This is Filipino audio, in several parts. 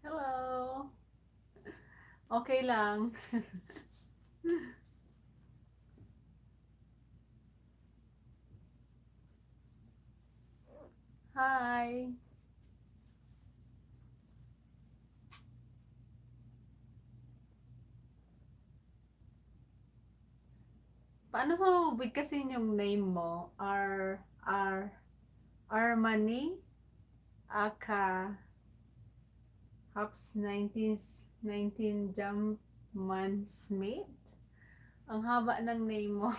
Hello. Okay lang. Hi. Paano bigkasin yung name mo? R, Armani? Aka, Hops 19 Jumpman Smith? Ang haba ng name mo.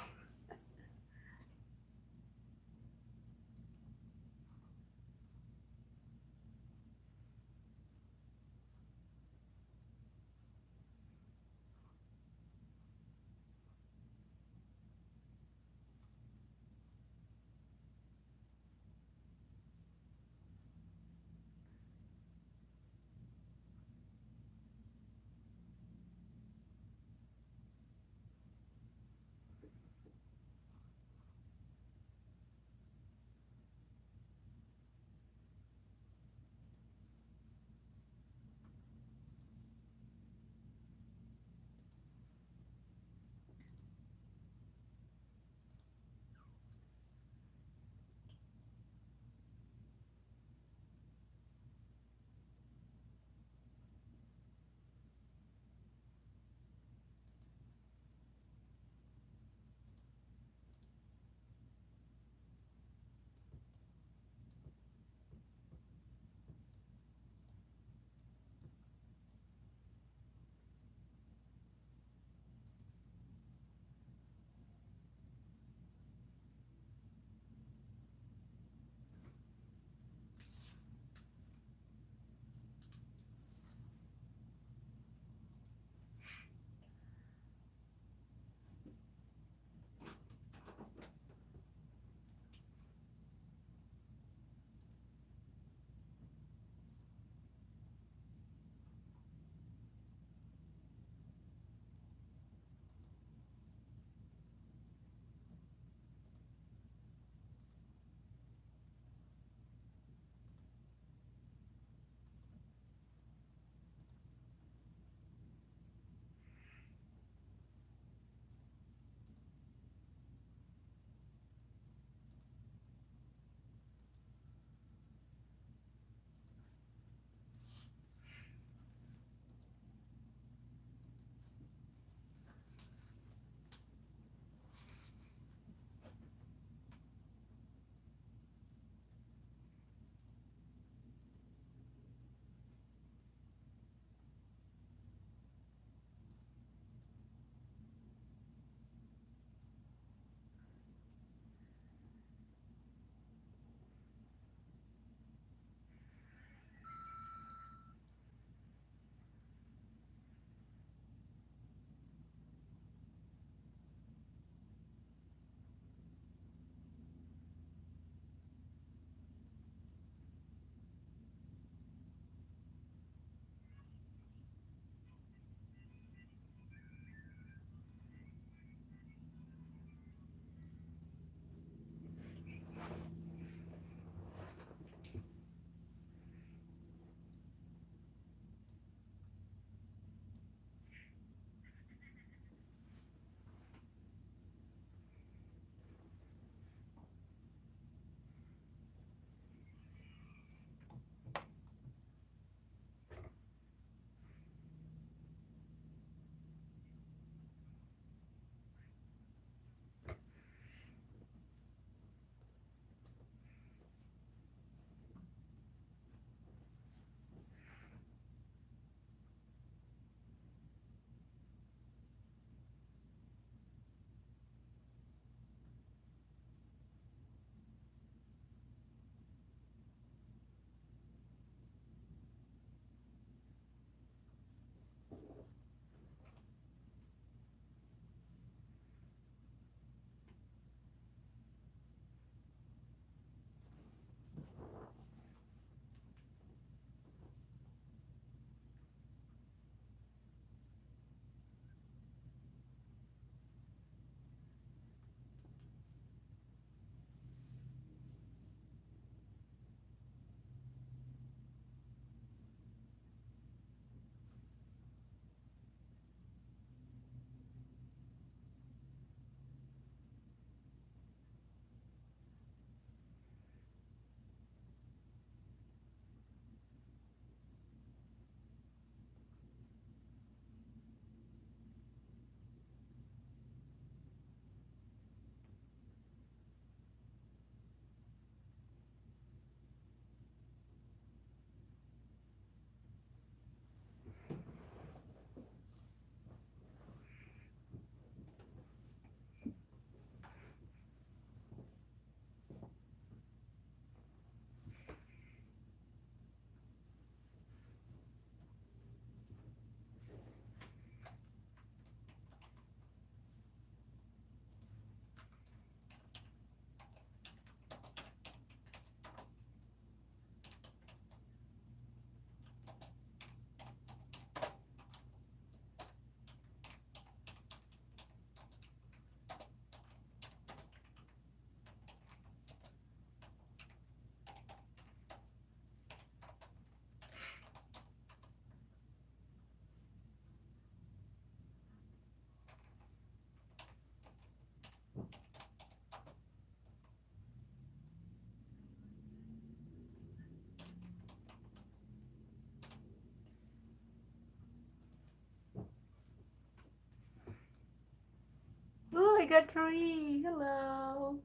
I got three. Hello.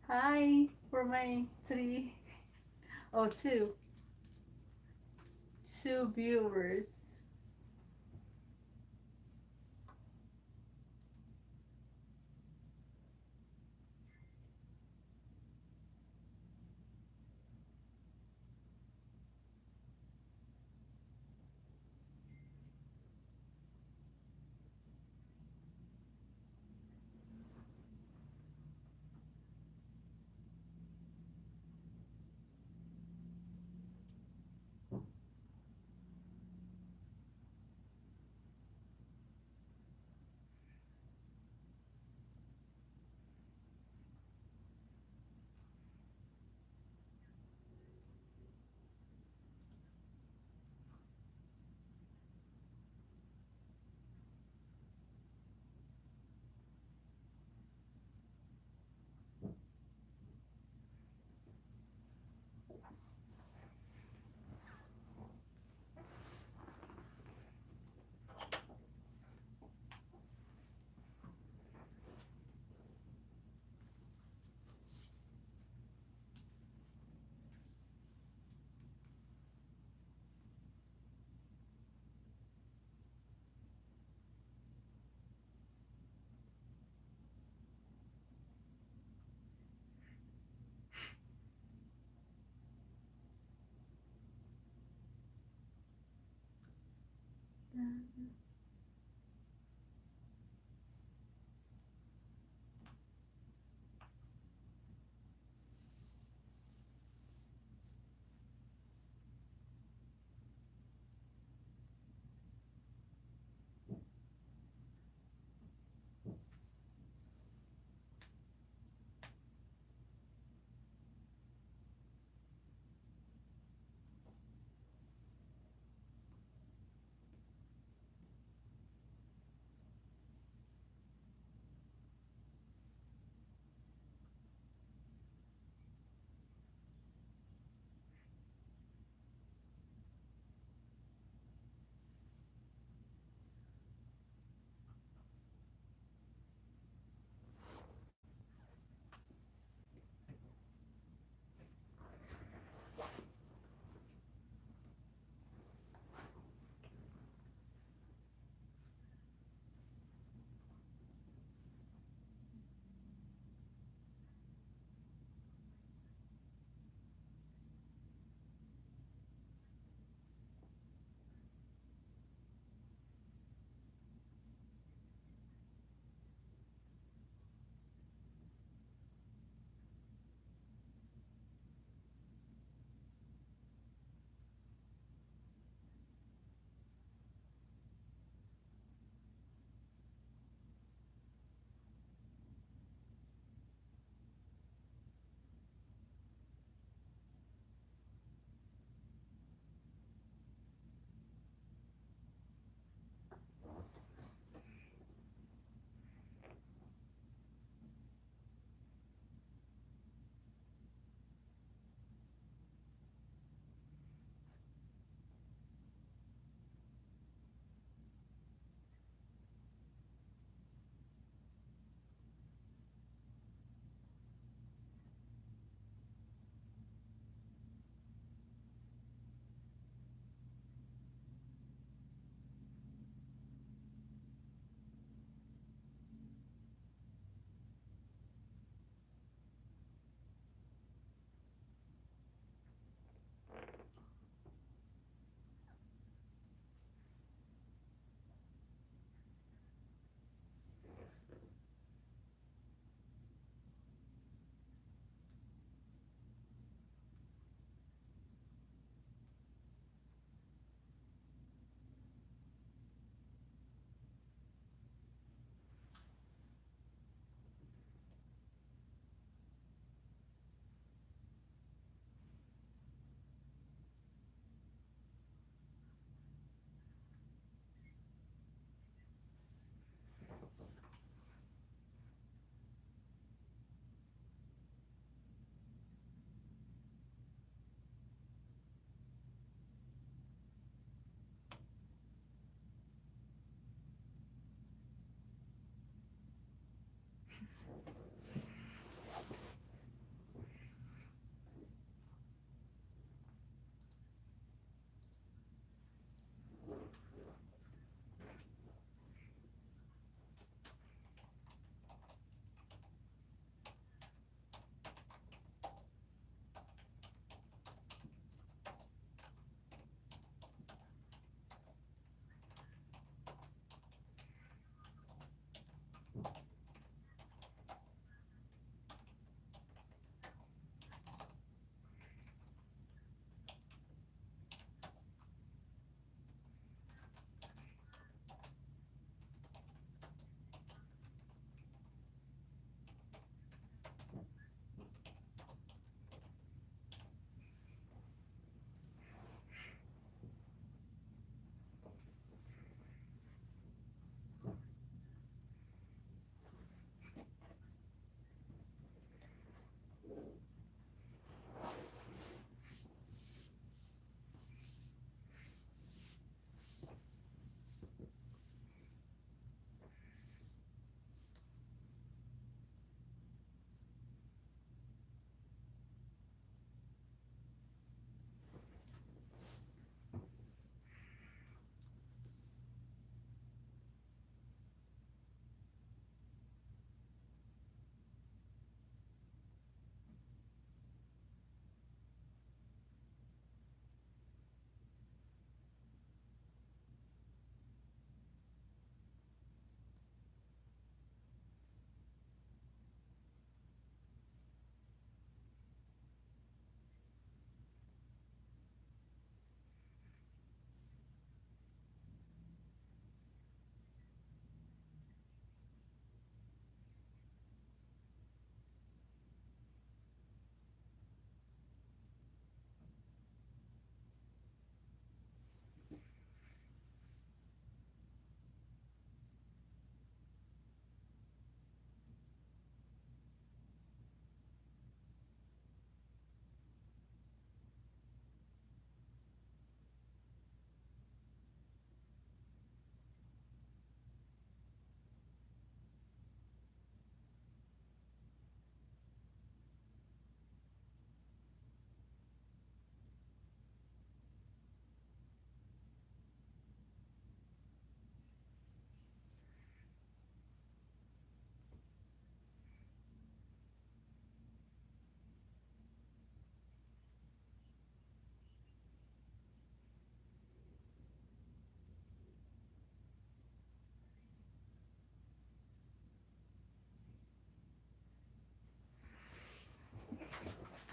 Hi for my three. Oh, two viewers.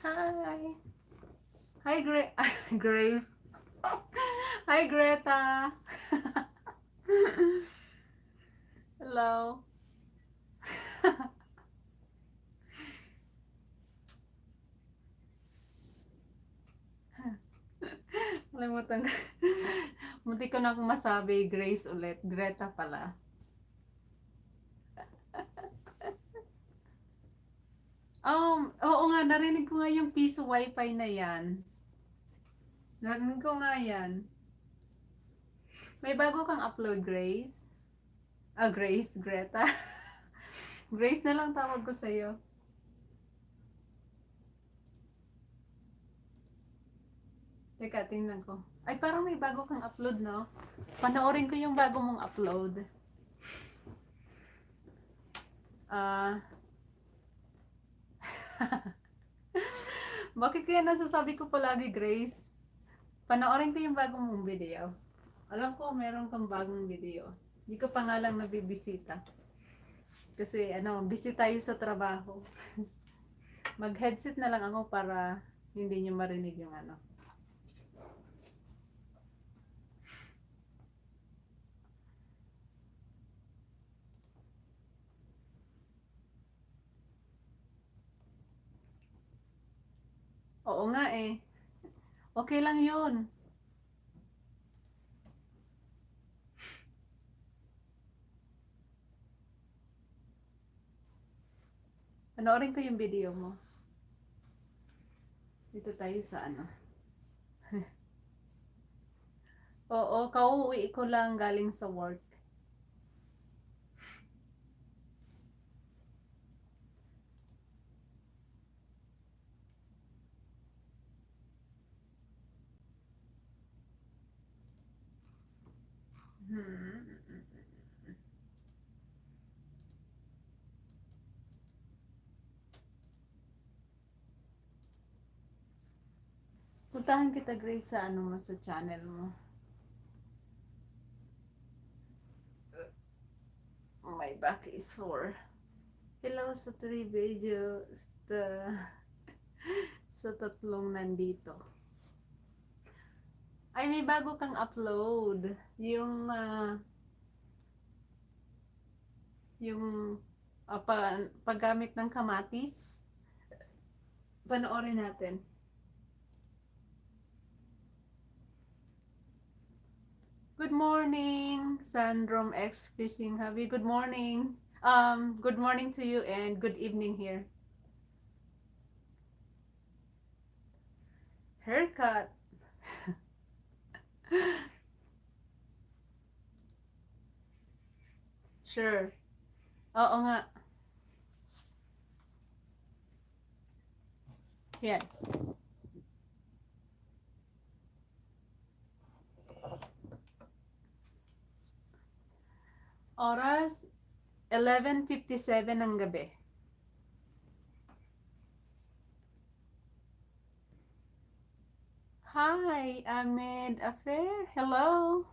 Hi. Hi, Grace. Hi, Greta. Hello. Kalimutan ko. Munti ko na akong masabi, Grace ulit. Greta pala. Oo nga, narinig ko nga yung piso wifi na yan. Narinig ko nga yan. May bago kang upload, Grace? Grace, Greta. Grace na lang tawag ko sa'yo. Teka, tingnan ko. Ay, parang may bago kang upload, no? Panoorin ko yung bago mong upload. Ah... Bakit kaya nasasabi ko palagi, Grace? Panoorin ko yung bagong mong video. Alam ko, meron kang bagong video. Hindi ko pa nga lang nabibisita. Kasi, busy tayo sa trabaho. Mag-headset na lang ako para hindi nyo marinig yung ano. Oo nga eh. Okay lang yun. Panoorin ko yung video mo. Dito tayo sa ano. Oo, kauwi ko lang galing sa work. Hmm. Puntahan kita, Grace, sa ano mo, sa channel mo. My back is sore. Hello sa 3 videos. Sa tatlong nandito. Ay, may bago kang upload. Yung paggamit ng kamatis. Panoorin natin. Good morning, Sandrom X Fishing Hobby. Good morning. Good morning to you and good evening here. Haircut. Sure. Oo nga. Yan. Oras, 11:57 ng gabi. Hi, Ahmed Affair. Hello.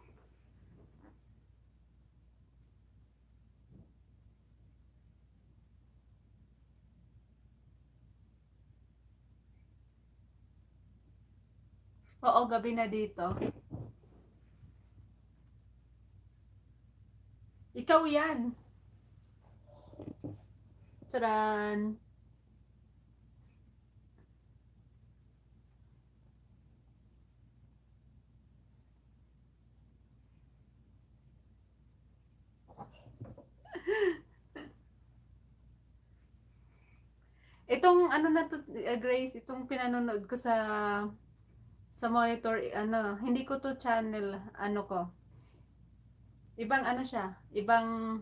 Oo, gabi na dito. Ikaw yan. Taran. Itong ano na to, Grace, itong pinanonood ko sa monitor, hindi ko to channel, ko. Ibang ano siya, ibang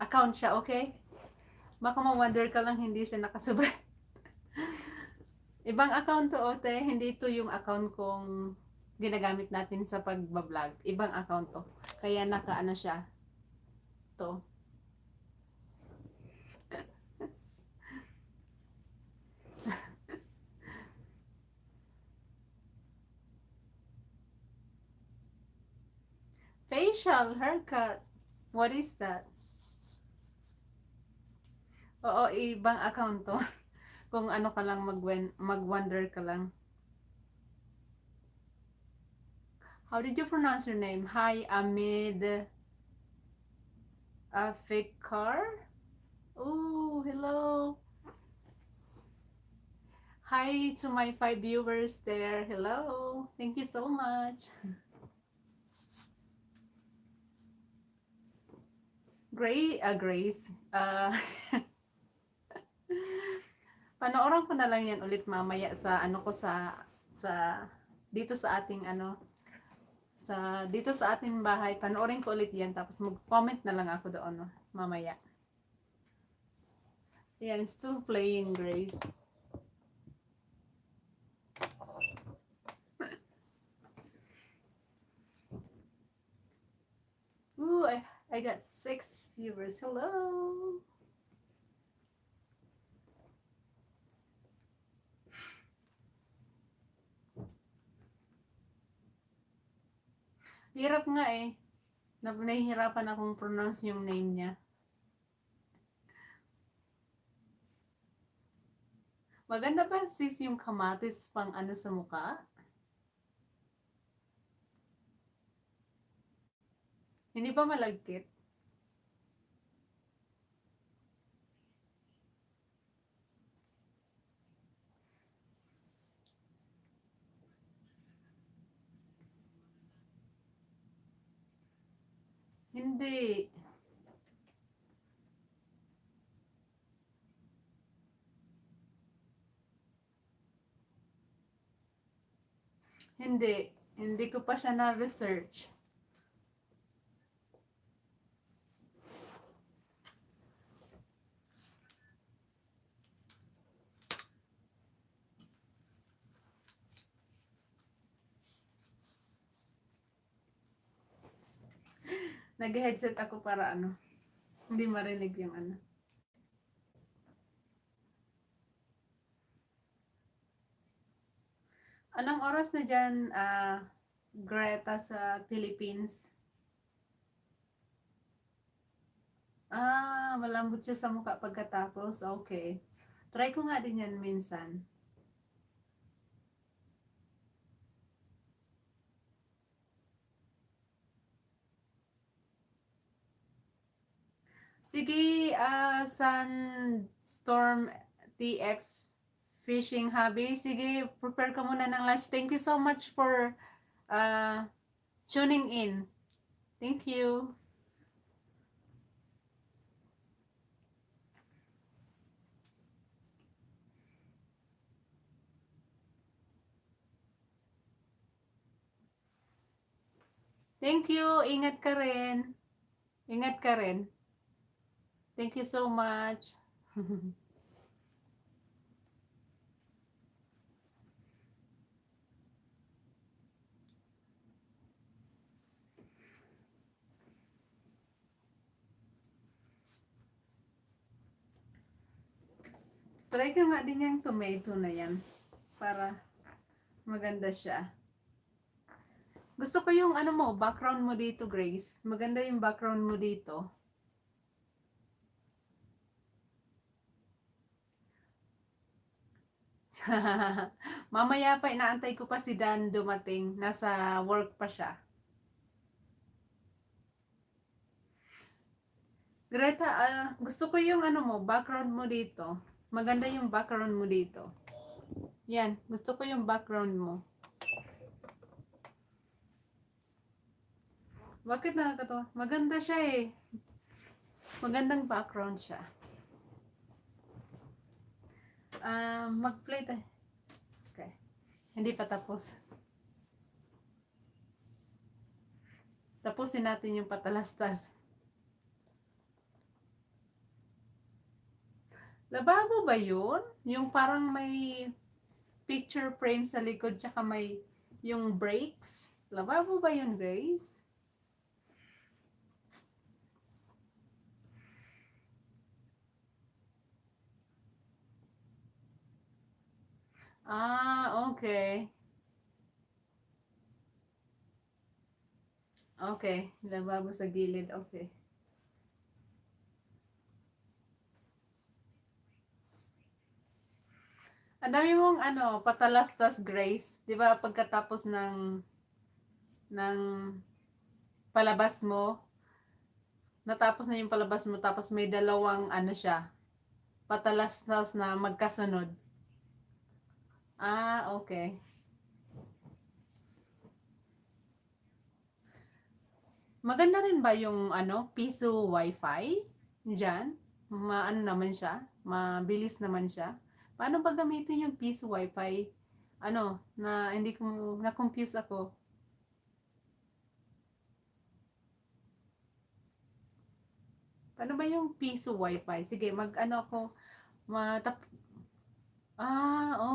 account siya, okay? Baka ma-wonder ka lang hindi siya nakasubay. Ibang account to, ote, hindi to yung account kong ginagamit natin sa pagbablog. Ibang account to. Kaya naka siya. To. Facial haircut. What is that? Oo, ibang account to. Kung ano ka lang mag-wonder ka lang. How did you pronounce your name? Hi, Amid Afikar? Oh, hello. Hi to my 5 viewers there. Hello. Thank you so much. Grace. Panoorin ko na lang yan ulit mamaya sa ano ko sa dito sa ating ano dito sa ating bahay. Panoorin ko ulit yan tapos mag-comment na lang ako doon no, mamaya. Yan, still playing Grace. Ooh, I got 6 viewers. Hello. Hirap nga eh. Nahihirapan akong pronounce yung name niya. Maganda ba sis yung kamatis pang ano sa mukha? Hindi ba malagkit? Hindi. Hindi. Hindi ko pa siya na-research. Nag-headset ako para ano. Hindi marinig yung ano. Anong oras na dyan, Greta, sa Philippines? Malambot siya sa mukha pagkatapos. Okay. Try ko nga din yan minsan. Sige, Sunstorm TX Fishing Hobby. Sige, prepare ka muna ng lunch. Thank you so much for tuning in. Thank you. Thank you. Ingat ka rin. Ingat ka rin. Thank you so much. Try ka nga din yung tomato na yan para maganda siya. Gusto ko yung ano mo, background mo dito, Grace. Maganda yung background mo dito. Mamaya pa, inaantay ko pa si Dan dumating. Nasa work pa siya. Greta, gusto ko yung ano mo, background mo dito. Maganda yung background mo dito. Yan, gusto ko yung background mo. Bakit nakakatawa? Maganda siya eh. Magandang background siya. Mag-play tayo. Okay. Hindi pa tapos. Tapusin natin yung patalastas. Lababo ba yun? Yung parang may picture frame sa likod tsaka may yung brakes? Lababo ba yun, Grace? Okay. Okay, lababo sa gilid. Okay. Ang dami mong ano, patalastas Grace. 'Di ba pagkatapos ng palabas mo, natapos na yung palabas mo tapos may dalawang ano siya, patalastas na magkasunod. Ah, okay. Maganda rin ba yung ano, piso wifi diyan? Maano naman siya, mabilis naman siya. Paano ba gamitin yung piso wifi? Ano, na hindi ko na-confuse ako. Paano ba yung piso wifi? Sige, mag-ano ako, matap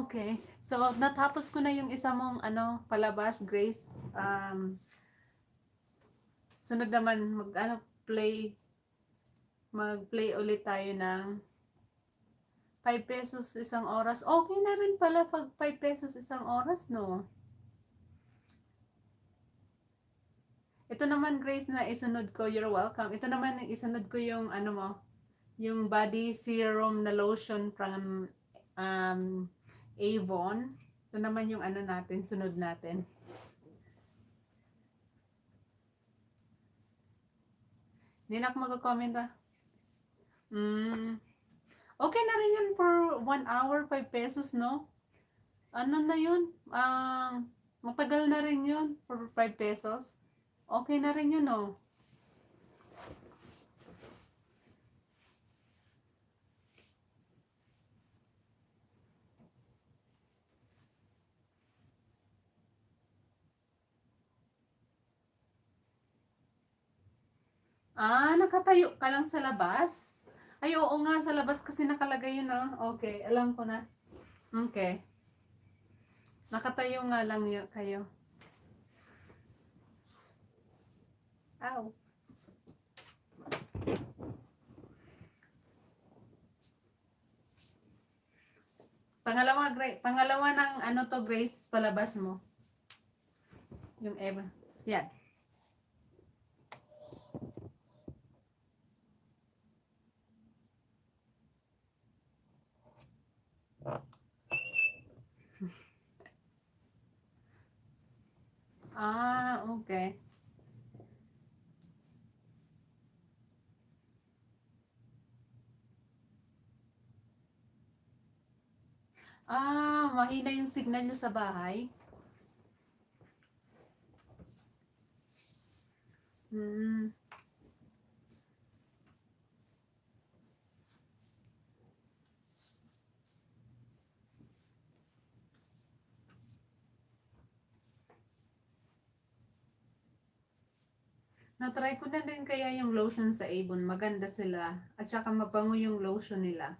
okay. So, natapos ko na yung isa mong ano, palabas, Grace. Sunod naman mag-ano, play, mag-play ulit tayo ng 5 pesos isang oras. Okay na rin pala pag 5 pesos isang oras, no? Ito naman, Grace, na isunod ko, you're welcome. Ito naman, isunod ko yung ano mo, yung body serum na lotion from um, Avon. Ito naman yung ano natin, sunod natin. Hindi na ako mag-comment ah. Okay na rin yan for 1 hour, 5 pesos, no? Ano na yun? Matagal na rin yun for 5 pesos. Okay na rin yun, no? Nakatayo ka lang sa labas? Ay, oo nga, sa labas kasi nakalagay yun, no? Okay, alam ko na. Okay. Nakatayo nga lang yun, kayo. Ow. Pangalawa ng ano to, Grace, palabas mo. Yung Eva. Yan. Okay. Mahina yung signal nyo sa bahay. Hmm. Na-try ko na din kaya yung lotion sa Avon. Maganda sila. At saka mabango yung lotion nila.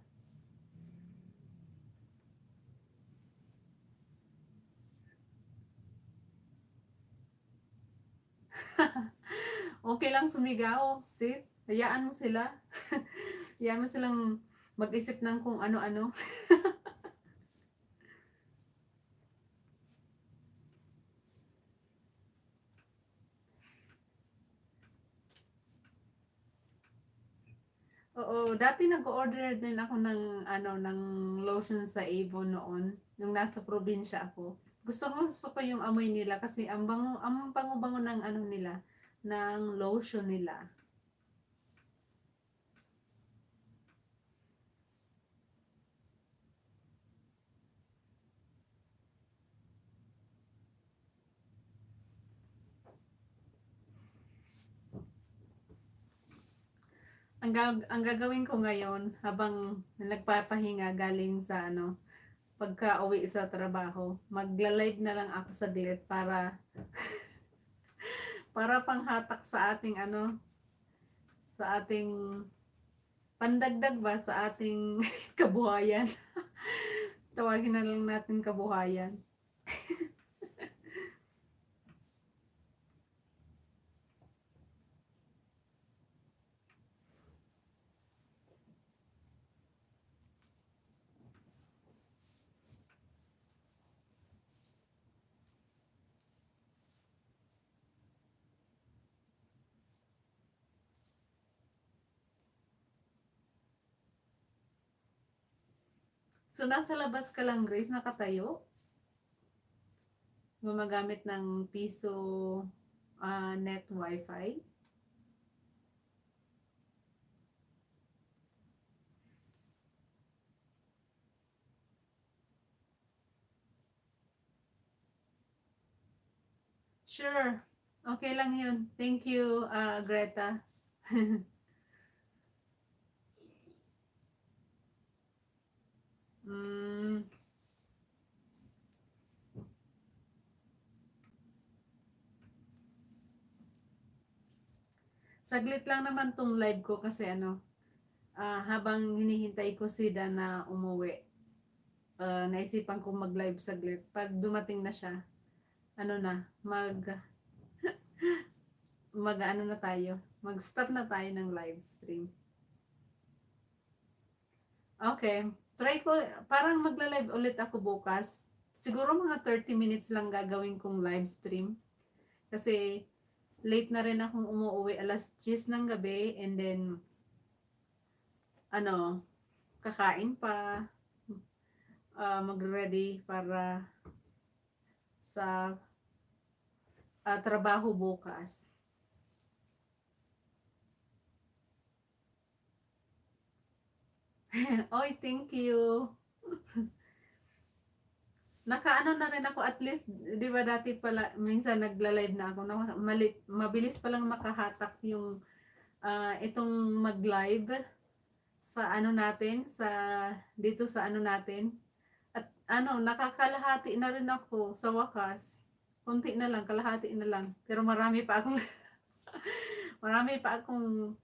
Okay lang sumigaw, sis. Hayaan mo sila. Hayaan mo silang mag-isip ng kung ano-ano. Oo, dati nag-order din ako ng ano ng lotion sa Avon noon, nung nasa probinsya ako. Gusto ko yung amoy nila kasi ang bango-bango ng ano nila, ng lotion nila. Ang gagawin ko ngayon habang nagpapahinga galing sa ano, pagka-uwi sa trabaho, magla-live na lang ako sa saglit para panghatak sa ating ano, sa ating pandagdag ba sa ating kabuhayan. Tawagin na lang natin kabuhayan. So, nasa labas ka lang, Grace, nakatayo? Gumagamit ng piso net wifi? Sure. Okay lang yun. Thank you, Greta. mm, Saglit lang naman tong live ko kasi habang hinihintay ko si Dan na umuwi, naisipan kong mag-live saglit. Pag dumating na siya, ano na, mag na tayo. Mag-stop na tayo ng live stream. Okay. Try ko, parang magla-live ulit ako bukas. Siguro mga 30 minutes lang gagawin kong live stream. Kasi late na rin akong umuwi, alas 10 ng gabi, and then kakain pa, mag-ready para sa trabaho bukas. Oy, thank you. Nakaano na rin ako, at least, di ba dati pala, minsan nagla-live na ako, mabilis palang makahatak yung itong mag-live sa natin, dito sa natin. At nakakalahati na rin ako sa wakas. Kunti na lang, kalahati na lang. Pero marami pa akong marami pa akong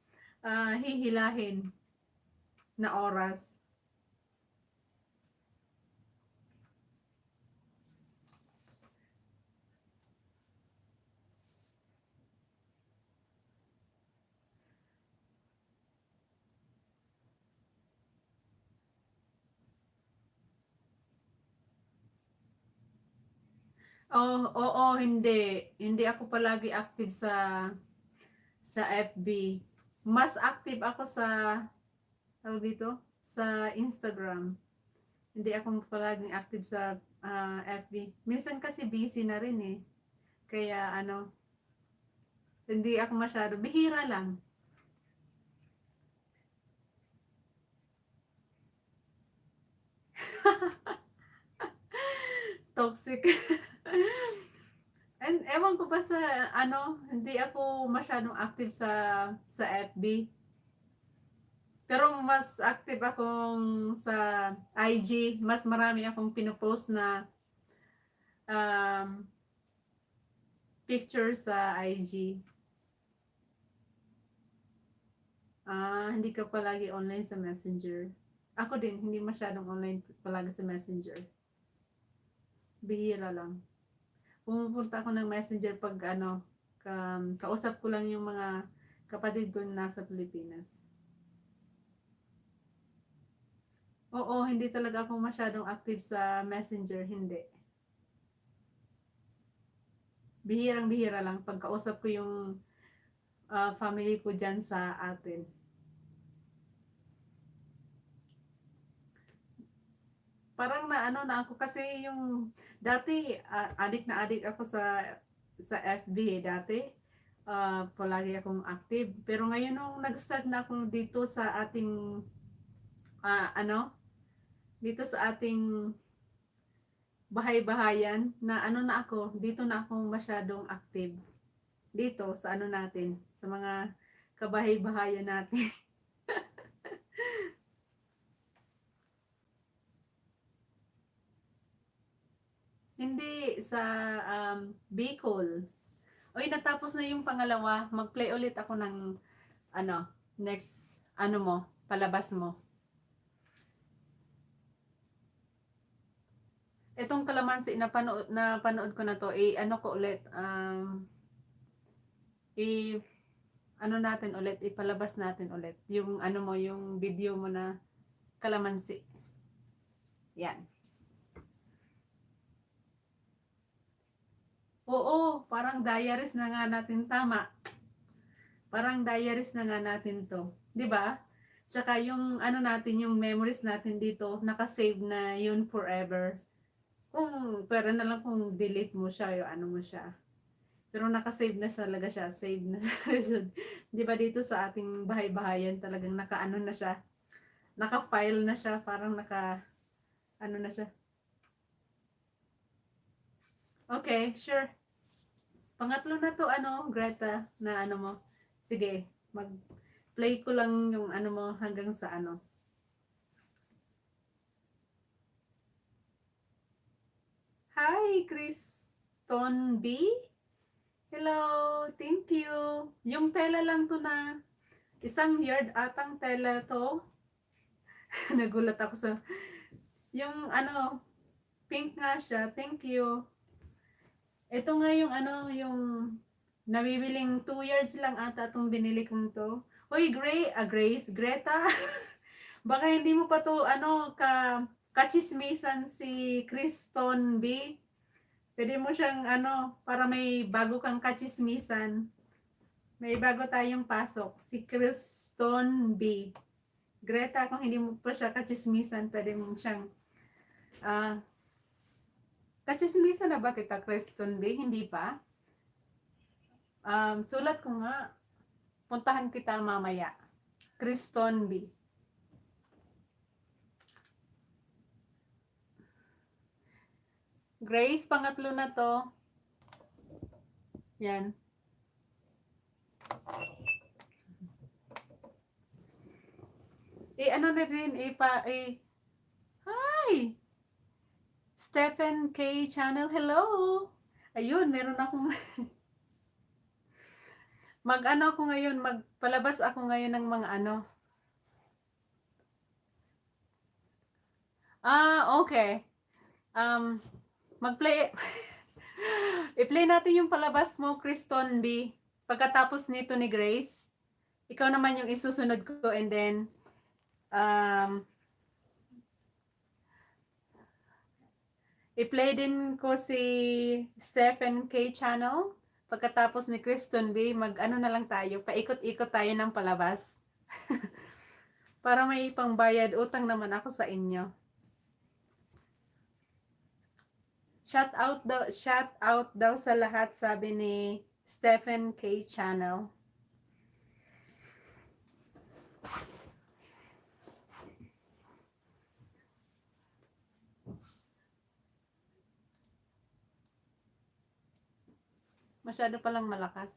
hihilahin na oras. Oh, oo, hindi. Hindi ako palagi active sa FB. Mas active ako sa tawag dito, sa Instagram. Hindi ako palaging active sa FB. Minsan kasi busy na rin eh. Kaya hindi ako masyado. Bihira lang. Toxic. And ewan ko ba sa hindi ako masyadong active sa FB. Pero mas active akong sa IG. Mas marami akong pinopost na um, picture sa IG. Hindi ka palagi online sa Messenger. Ako din, hindi masyadong online palagi sa Messenger. Bihira lang. Pumupunta ako ng Messenger pag kausap ko lang yung mga kapatid ko na nasa Pilipinas. Oo, hindi talaga ako masyadong active sa Messenger, hindi. Bihirang-bihira lang pagkausap ko yung family ko dyan sa atin. Parang na ako kasi yung dati adik ako sa FB dati. Palagi akong active. Pero ngayon nung nag-start na ako dito sa ating dito sa ating bahay-bahayan na na ako, dito na ako masyadong active. Dito sa natin, sa mga kabahay-bahayan natin. Hindi sa Bicol. Oy, natapos na yung pangalawa. Mag-play ulit ako ng next palabas mo. Itong kalamansi na panood ko na to, ko ulit, natin ulit, ipalabas natin ulit. Yung yung video mo na kalamansi. Yan. Oo, parang diaries na nga natin, tama. Parang diaries na nga natin to. 'Di ba? Tsaka yung ano natin, yung memories natin dito, nakasave na yun forever. Kung pwera na lang kung delete mo siya, yung ano mo siya. Pero nakasave na talaga siya, save na siya. Di ba dito sa ating bahay-bahayan talagang naka-ano na siya, naka-file na siya, parang ano na siya. Okay, sure. Pangatlo na to, ano, Greta, na ano mo. Sige, mag-play ko lang yung ano mo hanggang sa ano. Hi, Kriston B. Hello, thank you. Yung tela lang to na, isang yard atang tela to. Nagulat ako sa, yung ano, pink nga siya, thank you. Ito nga yung ano, yung nabibiling 2 yards lang ata itong binili kong to. Hoy, Grace, Greta. Baka hindi mo pa to, ano, kachismisan si Kriston B. Pwede mo siyang, ano, para may bago kang kachismisan. May bago tayong pasok. Si Kriston B. Greta, kung hindi mo pa siya kachismisan, pwede mo siyang, kachismisan na ba kita, Kriston B? Hindi pa? Sulat ko nga. Puntahan kita mamaya. Kriston B. Grace, pangatlo na to. Yan. Ano na rin, hi! Stephen K. Channel, hello! Ayun, meron akong, mag-ano ako ngayon, magpalabas ako ngayon ng mga ano. Okay. Mag-play, i-play natin yung palabas mo, Kriston B. Pagkatapos nito ni Grace, ikaw naman yung isusunod ko, and then, i-play din ko si Stephen K. Channel. Pagkatapos ni Kriston B, mag-ano na lang tayo, paikot-ikot tayo ng palabas. Para may pangbayad utang naman ako sa inyo. Shout out daw sa lahat, sabi ni Stephen K. Channel. Masyado palang malakas.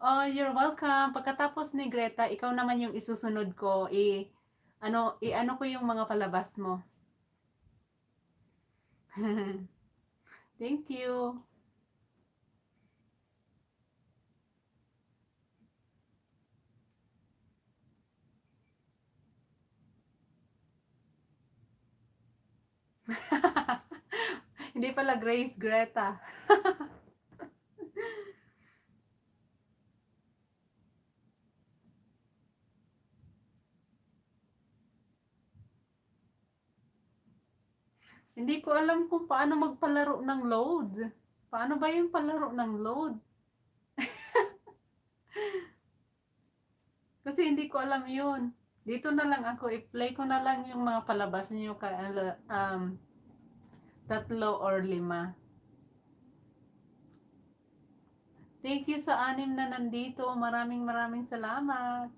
Oh, you're welcome. Pagkatapos ni Greta, ikaw naman yung isusunod ko. Ano ko yung mga palabas mo. Thank you. Hindi pala Grace, Greta. Hindi ko alam kung paano magpalaro ng load. Paano ba yung palaro ng load? Kasi hindi ko alam yun. Dito na lang ako, i-play ko na lang yung mga palabas niyo, 3 or 5. Thank you sa 6 na nandito. Maraming salamat.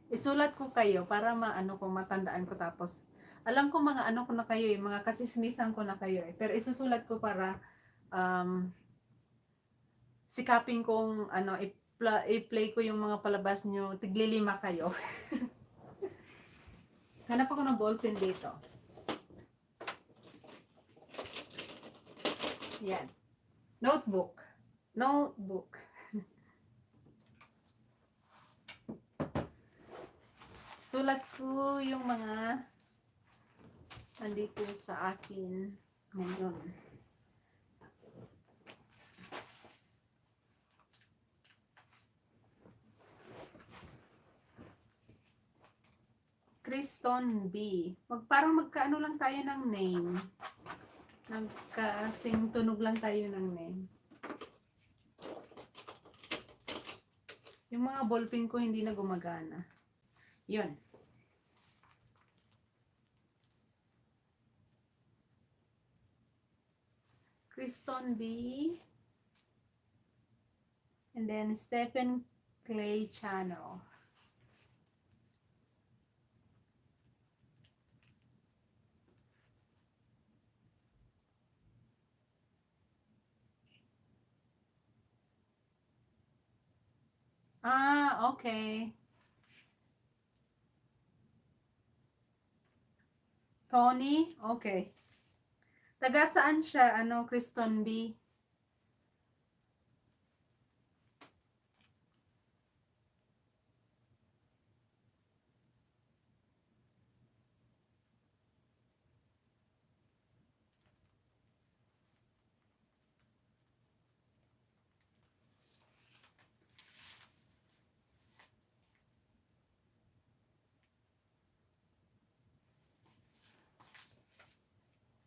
Isulat ko kayo para maano ko, matandaan ko, tapos alam ko mga ano ko na kayo, mga kasismisan ko na kayo. Pero isusulat ko para sikapin kong ano, i-play ko yung mga palabas nyo. Tigli-5 kayo. Hanap ako ng ballpen dito. Yan. Notebook. Sulat ko yung mga nandito sa akin ngayon. Kriston B. Parang magkaano lang tayo ng name. Nagkasing tunog lang tayo ng name. Yung mga ballpen ko hindi na gumagana. Yun. Kriston B. And then Stephen Clay Channel. Ah, okay. Tony? Okay. Taga saan siya? Ano, Kriston B?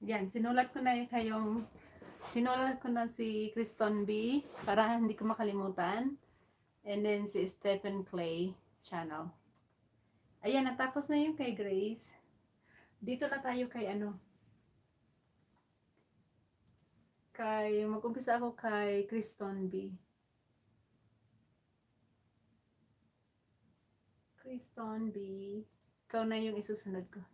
Yan, sinulat ko na si Kriston B para hindi ko makalimutan. And then si Stephen Clay Channel. Ayan, natapos na yung kay Grace. Dito na tayo kay ano. Mag-umpisa ako kay Kriston B. Kriston B. Ikaw na yung isusunod ko.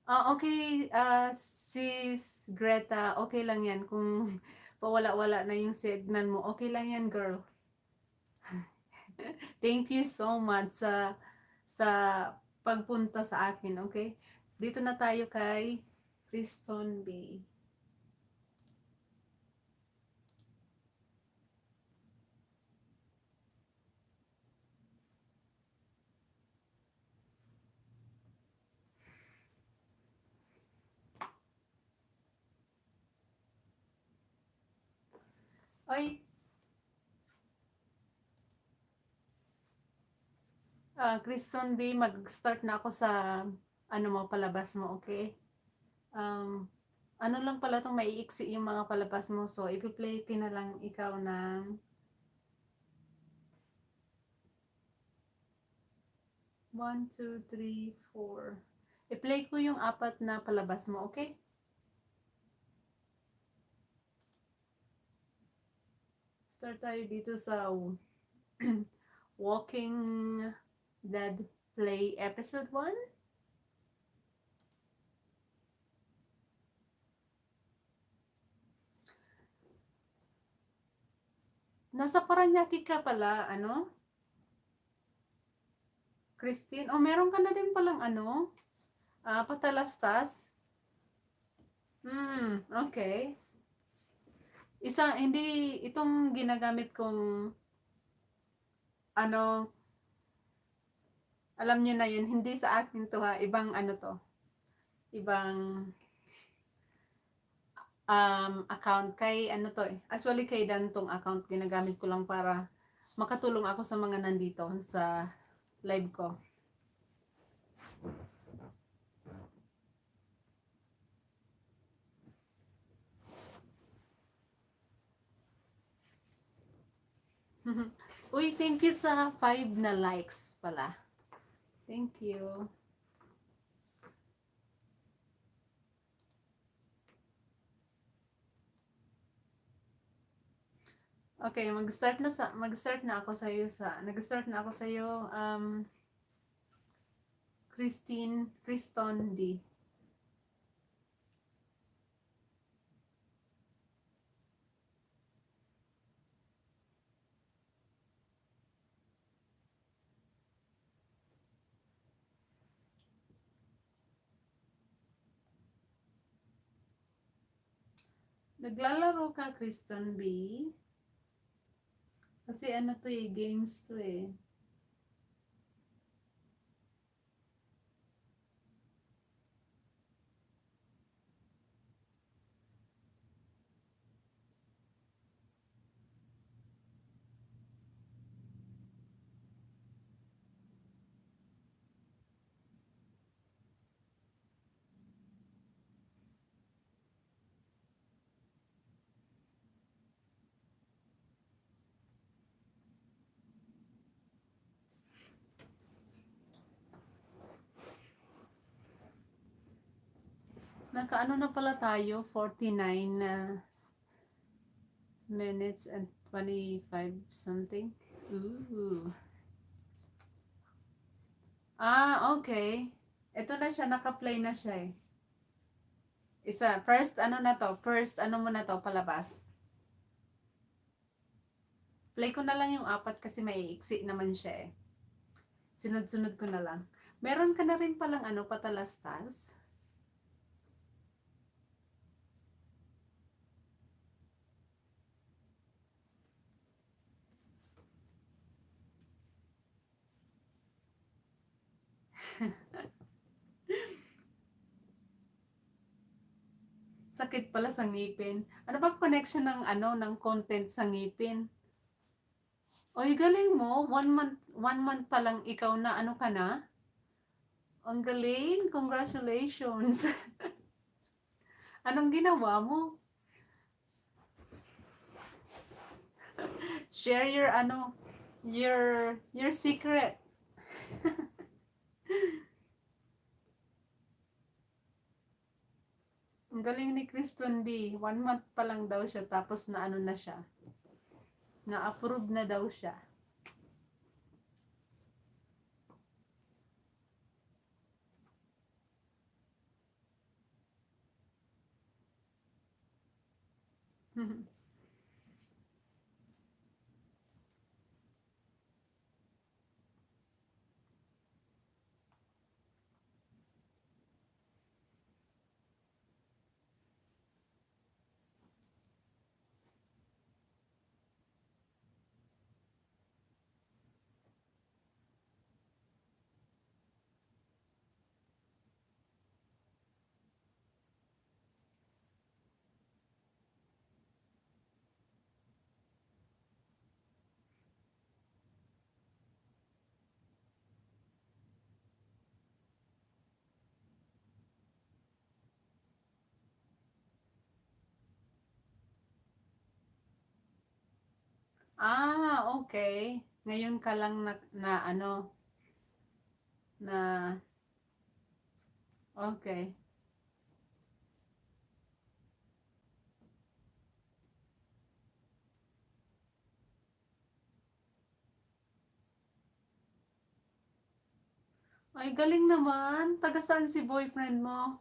Okay, sis Greta, okay lang yan. Kung pawala-wala na yung signal mo, okay lang yan, girl. Thank you so much sa pagpunta sa akin, okay? Dito na tayo kay Kriston B. Ay, Kriston B, mag-start na ako sa ano mo, palabas mo, okay? Ano lang pala itong maiiksi yung mga palabas mo. So, ipi-play ko na lang ikaw ng 1, 2, 3, 4. I-play ko yung 4 na palabas mo, okay? Start tayo dito sa Walking Dead Play Episode 1. Nasa Paranaque ka pala, ano? Christine, meron ka na din palang ano? Patalastas? Okay. Hindi, itong ginagamit kong ano, alam nyo na yun, hindi sa akin to ha, ibang ano to, ibang account kay ano to eh. Actually kay Dan tong account, ginagamit ko lang para makatulong ako sa mga nandito sa live ko. Uy, thank you sa 5 na likes pala. Thank you. Okay, mag-start na ako sa iyo nag-start na ako sa iyo Kriston D. Naglalaro ka, Kriston B? Kasi ano to eh, games to eh. Nakaano na pala tayo, 49 na minutes and 25 something. Ooh. Okay. Ito na siya, naka-play na siya eh. First ano na to? First ano mo na to, palabas. Play ko na lang yung 4 kasi maiiksi naman siya eh. Sunod-sunod ko na lang. Meron ka na rin palang ano, patalastas. Sakit pala sa ngipin. Ano ba connection ng ano ng content sa ngipin? Oy, galing mo. 1 month pa lang ikaw na ano ka na? Ang galing. Congratulations. Anong ginawa mo? Share your ano, your secret. Ang galing ni Kristen B. 1 month pa lang daw siya tapos na ano na siya. Na-approve na daw siya. Okay. Ngayon ka lang na ano, na, okay. Ay, galing naman. Taga saan si boyfriend mo?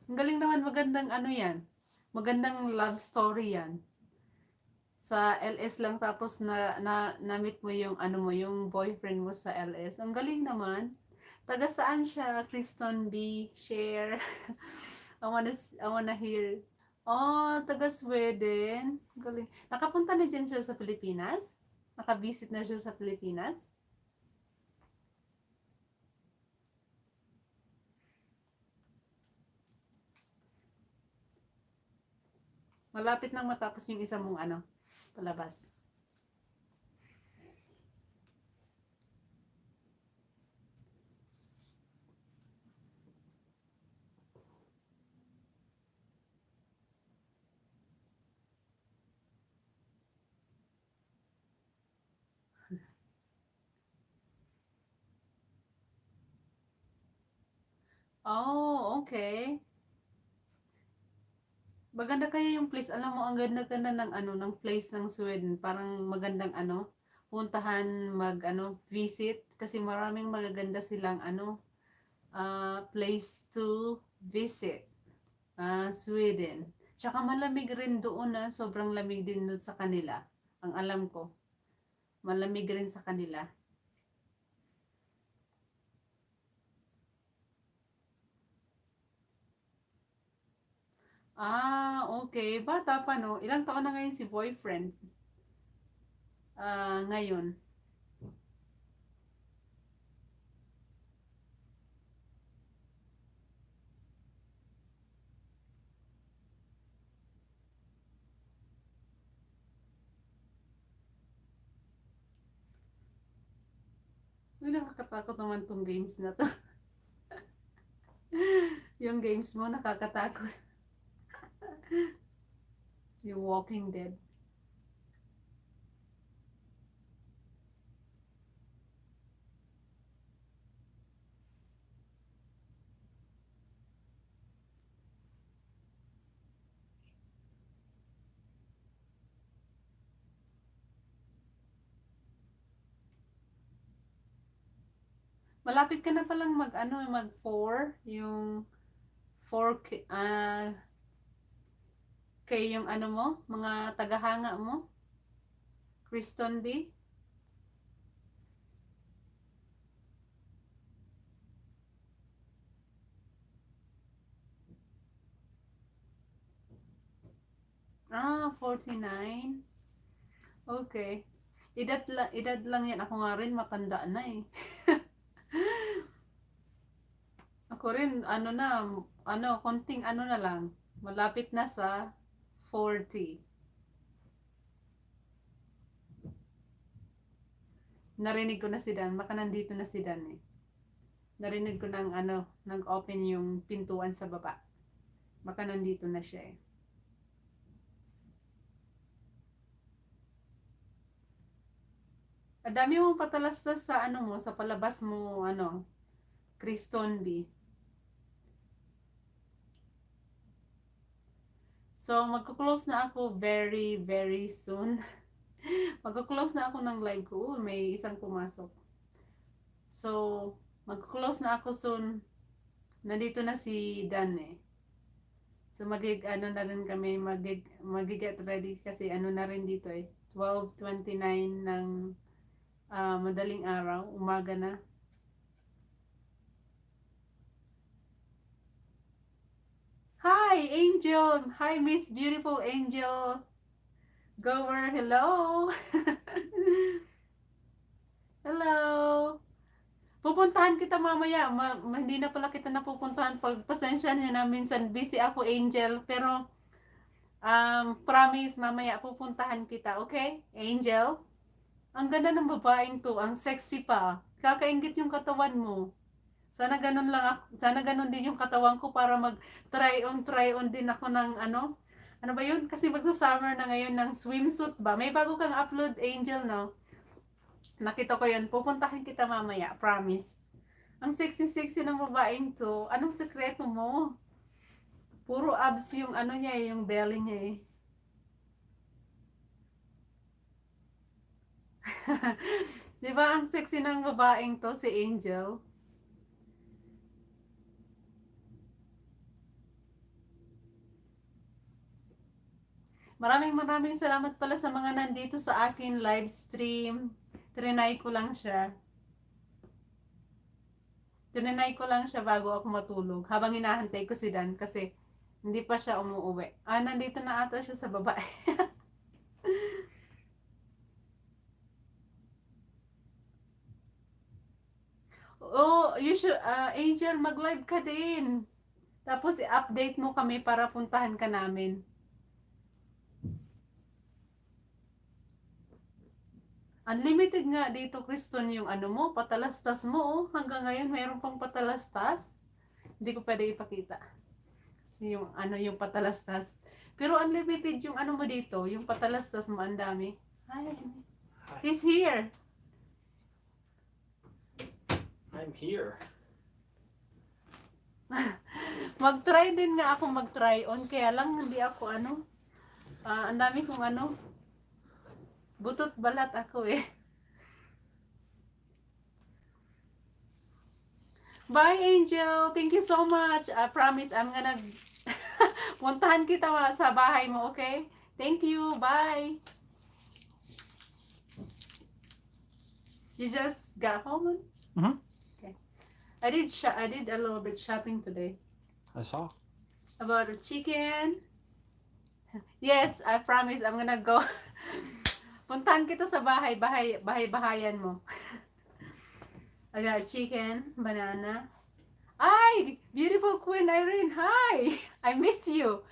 Ang galing naman, magandang ano yan. Magandang love story yan. Sa LS lang tapos na-meet mo yung ano mo, yung boyfriend mo sa LS. Ang galing naman. Taga saan siya? Kristen B. Share. I wanna hear. Oh, taga Sweden. Galing. Nakapunta na dyan siya sa Pilipinas? Nakabisit na siya sa Pilipinas? Malapit nang matapos yung isa mong ano, palabas. Oh, okay. Maganda kaya yung place. Alam mo, ang ganda-ganda ng ano, ng place ng Sweden. Parang magandang ano, puntahan mag ano, visit kasi maraming magaganda silang ano, place to visit. Sweden. Tsaka malamig rin doon sobrang lamig din doon sa kanila. Ang alam ko, malamig rin sa kanila. Okay. Bata pa no? Ilang taon na ngayon si boyfriend? Ngayon. Uy, nakakatakot naman tong games na to. Yung games mo nakakatakot. Yung Walking Dead. Malapit ka na palang mag 4, yung 4K, kay yung ano mo, mga tagahanga mo, Kriston B. Ah, 49. Okay. Edad lang yan. Ako nga rin, matanda na eh. Ako rin, konting ano na lang. Malapit na sa 40. Narinig ko na si Dan. Baka nandito na si Dan eh. Narinig ko ng nag-open yung pintuan sa baba. Baka nandito na siya eh. Ang dami mong patalastas sa sa palabas mo, Kriston B. So, magko-close na ako very, very soon. Magko-close na ako ng live ko. May isang pumasok. So, magko-close na ako soon. Nandito na si Dan eh. So, na rin kami, mag-get ready kasi na rin dito eh. 12:29 ng madaling araw, umaga na. Hi, Angel! Hi, Miss Beautiful Angel! Goer, hello! Hello! Pupuntahan kita mamaya. Hindi na pala kita napupuntahan. Pagpasensya niyo na minsan busy ako, Angel. Pero, promise, mamaya pupuntahan kita. Okay? Angel? Ang ganda ng babaeng to. Ang sexy pa. Kakaingit yung katawan mo. Sana ganun lang ako. Sana ganun din yung katawan ko para try on din ako ng ano ba yun? Kasi magsa-summer na ngayon ng swimsuit ba? May bago kang upload, Angel, no? Nakita ko yun. Pupuntahan kita mamaya. Promise. Ang sexy-sexy ng babaeng to. Anong sekreto mo? Puro abs yung niya eh, yung belly niya eh. Di ba ang sexy ng babaeng to, si Angel? Maraming salamat pala sa mga nandito sa akin live stream. Trinay ko lang siya. Tinanay ko lang siya bago ako matulog. Habang hinahantay ko si Dan kasi hindi pa siya umuuwi. Nandito na ata siya sa baba. Oh, you should, Angel, mag-live ka din. Tapos i-update mo kami para puntahan ka namin. Unlimited nga dito, Kriston, yung mo, patalastas mo, oh. Hanggang ngayon, mayroon pang patalastas. Hindi ko pwede ipakita. Kasi yung patalastas. Pero unlimited yung mo dito, yung patalastas mo, ang dami. Hi. He's here. I'm here. Mag-try din nga ako mag-try on. Kaya lang, hindi ako ang dami kong butot balat ako eh. Bye, Angel. Thank you so much. I promise I'm gonna puntahan kita sa bahay mo, okay? Thank you. Bye. You just got home? Mm-hmm. Okay. I did a little bit shopping today. I saw. About the chicken. Yes, I promise I'm gonna go. Puntahan kita sa bahayan mo. I got chicken, banana. Ay! Beautiful Queen Irene, hi! I miss you.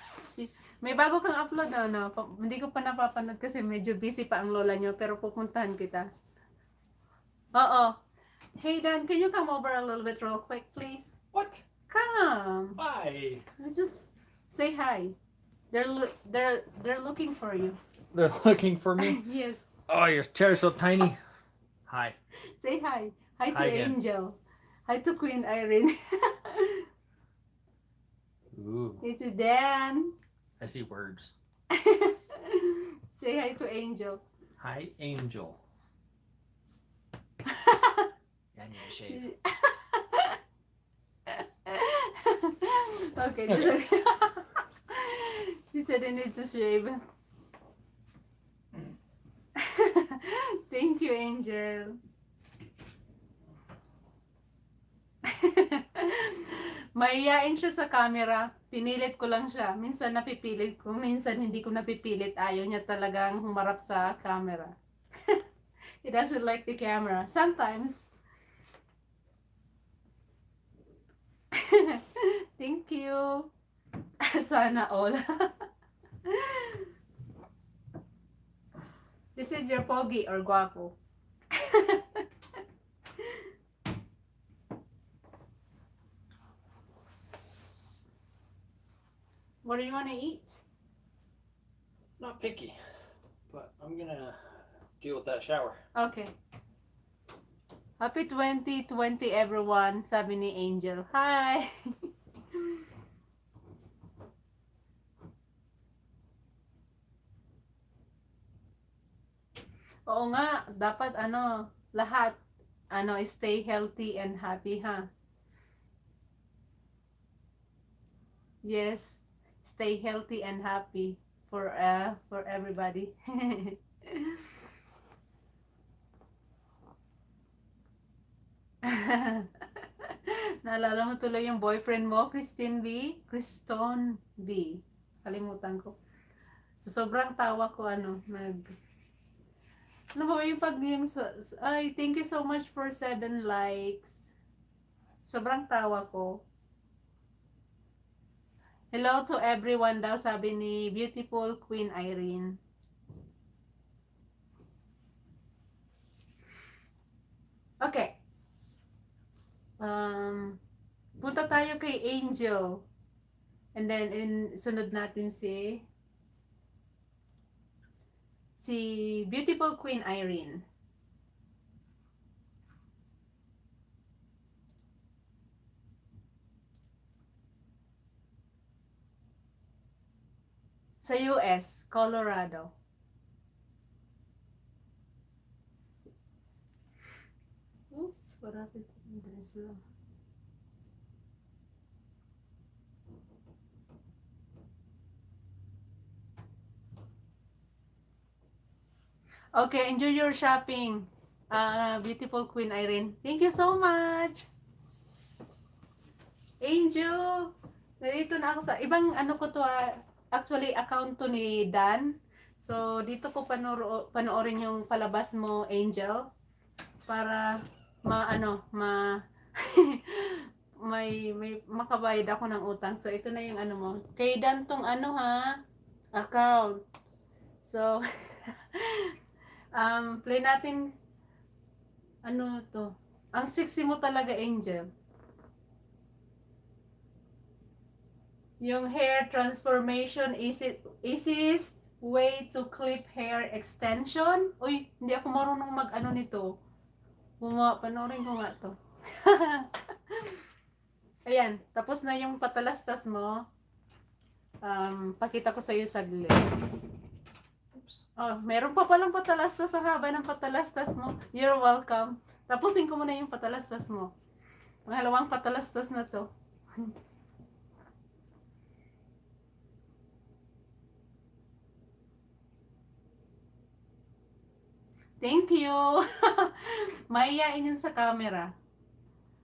May bago kang upload na, hindi ko pa napapanood kasi medyo busy pa ang lola nyo, pero pupuntahan kita. Oo. Hey Dan, can you come over a little bit real quick, please? What? Come. Hi. Just say hi. They're looking for you. They're looking for me. Yes. Oh, your chair's so tiny. Hi. Say hi. Hi to Hi again. Angel. Hi to Queen Irene. Ooh. It's Dan. I see words. Say hi to Angel. Hi, Angel. Yeah, I need to shave. Okay, just you said I need to shave. Thank you, Angel. Mahiyain siya sa camera. Pinilit ko lang siya. Minsan napipilit ko, minsan hindi ko napipilit. Ayaw niya talagang humarap sa camera. He doesn't like the camera. Sometimes. Thank you. Sana all. This is your pogi or guapo. What do you want to eat? Not picky, but I'm gonna deal with that shower. Okay. Happy 2020 everyone, sabi ni Angel. Hi! Oo nga, dapat lahat, stay healthy and happy, ha? Yes, stay healthy and happy for everybody. Naalala mo tuloy yung boyfriend mo, Christine B? Kriston B. Kalimutan ko. So, sobrang tawa ko, ano ba yung ay, thank you so much for 7 likes. Sobrang tawa ko. Hello to everyone daw, sabi ni Beautiful Queen Irene. Okay. Punta tayo kay Angel. And then, sunod natin si Beautiful Queen Irene. Sa US, Colorado. Oops, what happened to this? Okay, enjoy your shopping. Beautiful Queen Irene. Thank you so much. Angel, nandito na ako sa ibang ko to, actually account to ni Dan. So dito ko panoorin yung palabas mo, Angel, para may makabayad ako ng utang. So ito na yung mo. Kay Dan tong account. So play natin to. Ang sexy mo talaga, Angel. Yung hair transformation, easiest way to clip hair extension. Uy, hindi ako marunong nito. Panoorin ko nga to. Ayan, tapos na yung patalastas mo. Pakita ko sa iyo saglit. Oops. Oh, meron pa palang patalastas sa haba ng patalastas mo. You're welcome. Tapusin ko muna yung patalastas mo. Pangalawang patalastas na to. Thank you. Mahihain yun sa camera.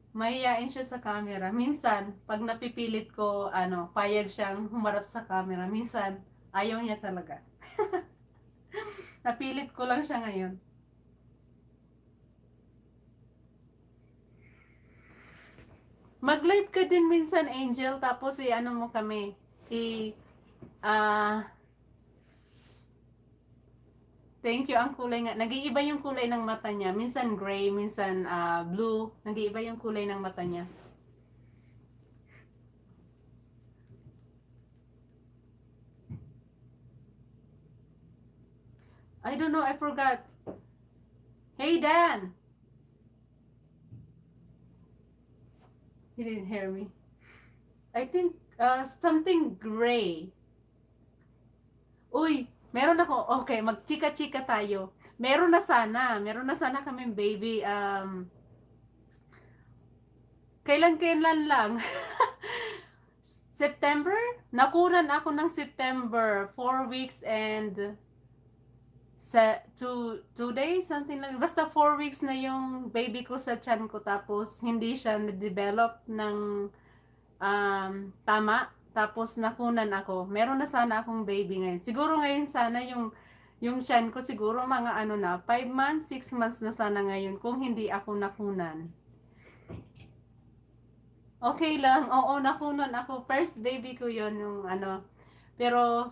Mahihain siya sa camera. Minsan, pag napipilit ko, payag siyang humarap sa camera. Minsan, ayaw niya talaga. Napilit ko lang siya ngayon. Mag-live ka din minsan, Angel, tapos mo kami. Thank you, ang kulay nga. Nag-iiba yung kulay ng mata niya. Minsan gray, minsan blue. Nag-iiba yung kulay ng mata niya. I don't know, I forgot. Hey, Dan! He didn't hear me. I think something gray. Uy! Meron ako, okay, magchika-chika tayo. Meron na sana kaming baby. Kailan lang. September? Nakunan ako ng September. 4 weeks and sa 2 days, something like, basta 4 weeks na yung baby ko sa tiyan ko, tapos hindi siya na-develop ng tama, tapos nakunan ako. Meron na sana akong baby ngayon. Siguro ngayon sana yung tiyan ko siguro mga ano na, 5 months, 6 months na sana ngayon kung hindi ako nakunan. Okay lang, oo, nakunan ako. First baby ko yon yung ano. Pero,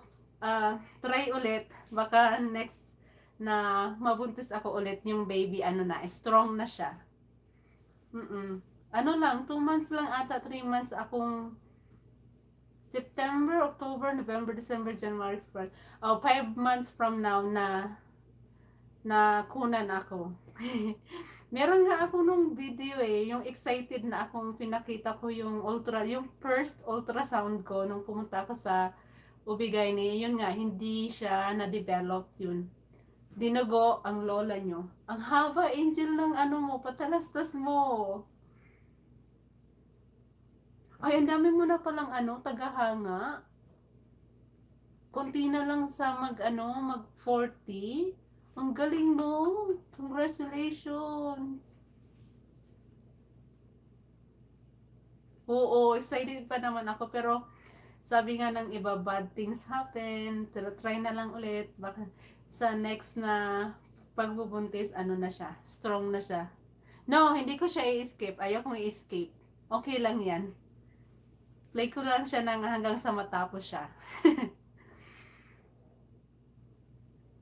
try ulit. Baka next na mabuntis ako ulit yung baby, ano na, strong na siya. Ano lang, 2 months lang ata, 3 months akong September, October, November, December, January, February. 5 months from now na kunan ako. Meron nga ako nung video yung excited na akong pinakita ko yung first ultrasound ko nung pumunta ako sa Ubigayni. Yun nga, hindi siya na-develop yun. Dinugo ang lola nyo. Ang haba, Angel, ng ano mo, patalastas mo. Ay, ang dami mo na palang tagahanga. Konti na lang sa mag 40. Ang galing mo. Congratulations. Oo, excited pa naman ako, pero sabi nga ng iba, bad things happen. Try na lang ulit. Baka sa next na pagbubuntis, na siya, strong na siya. No, hindi ko siya i-escape. Ayaw kong i-escape. Okay lang yan. Play ko lang siya hanggang sa matapos siya.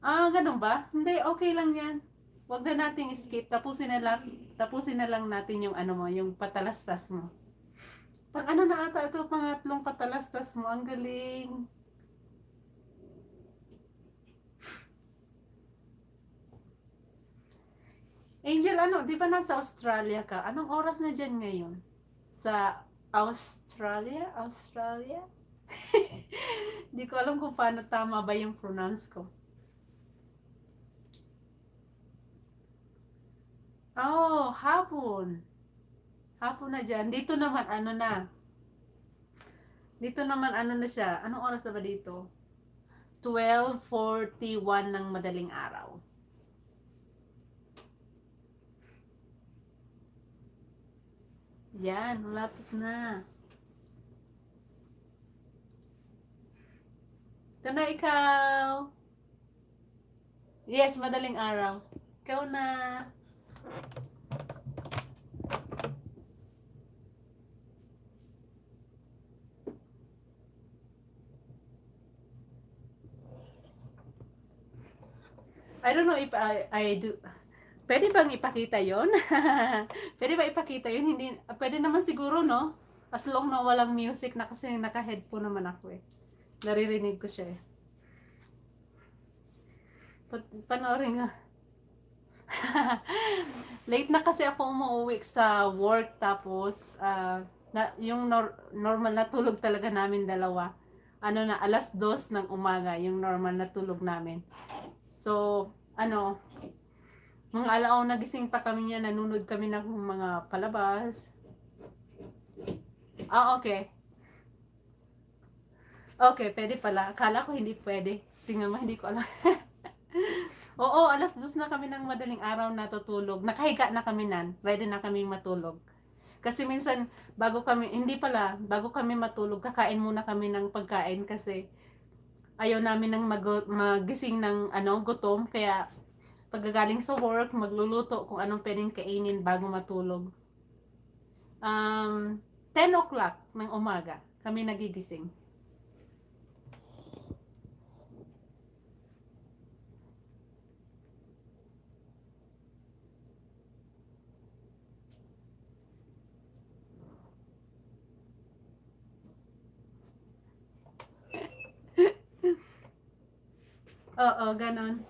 Ganun ba? Hindi, okay lang yan. Huwag na nating escape. Tapusin na lang natin yung yung patalastas mo. Pang na ata ito, pangatlong patalastas mo. Ang galing. Angel, di ba nasa Australia ka? Anong oras na dyan ngayon? Sa Australia? Australia? Di ko alam kung paano tama ba yung pronounce ko. Oh, hapon. Hapon na dyan. Dito naman, na. Dito naman, na siya. Anong oras na ba dito? 12:41 ng madaling araw. Yan, malapit na. Ito na ikaw. Yes, madaling araw. Ikaw na. I don't know if I do. Pwede bang ipakita yon? Pwede ba ipakita yun? Hindi, pwede naman siguro, no? As long na walang music na, kasi naka-headphone naman ako eh. Naririnig ko siya eh. Panoorin nga. Late na kasi ako umuwi sa work, tapos yung normal na tulog talaga namin dalawa. Alas 2 ng umaga yung normal na tulog namin. So, mga alaw nagising pa kami niya, nanonood kami ng mga palabas. Okay. Okay, pwede pala. Akala ko hindi pwede. Tingnan mo, hindi ko alam. Oo, alas 2 na kami ng madaling araw natutulog. Nakahiga na kami ready na kaming matulog. Kasi minsan, bago kami matulog, kakain muna kami ng pagkain kasi ayaw namin magising ng gutom. Kaya pagkagaling sa work, magluluto kung anong pwedeng kainin bago matulog. 10 o'clock ng umaga kami nagigising. Oo, ganon.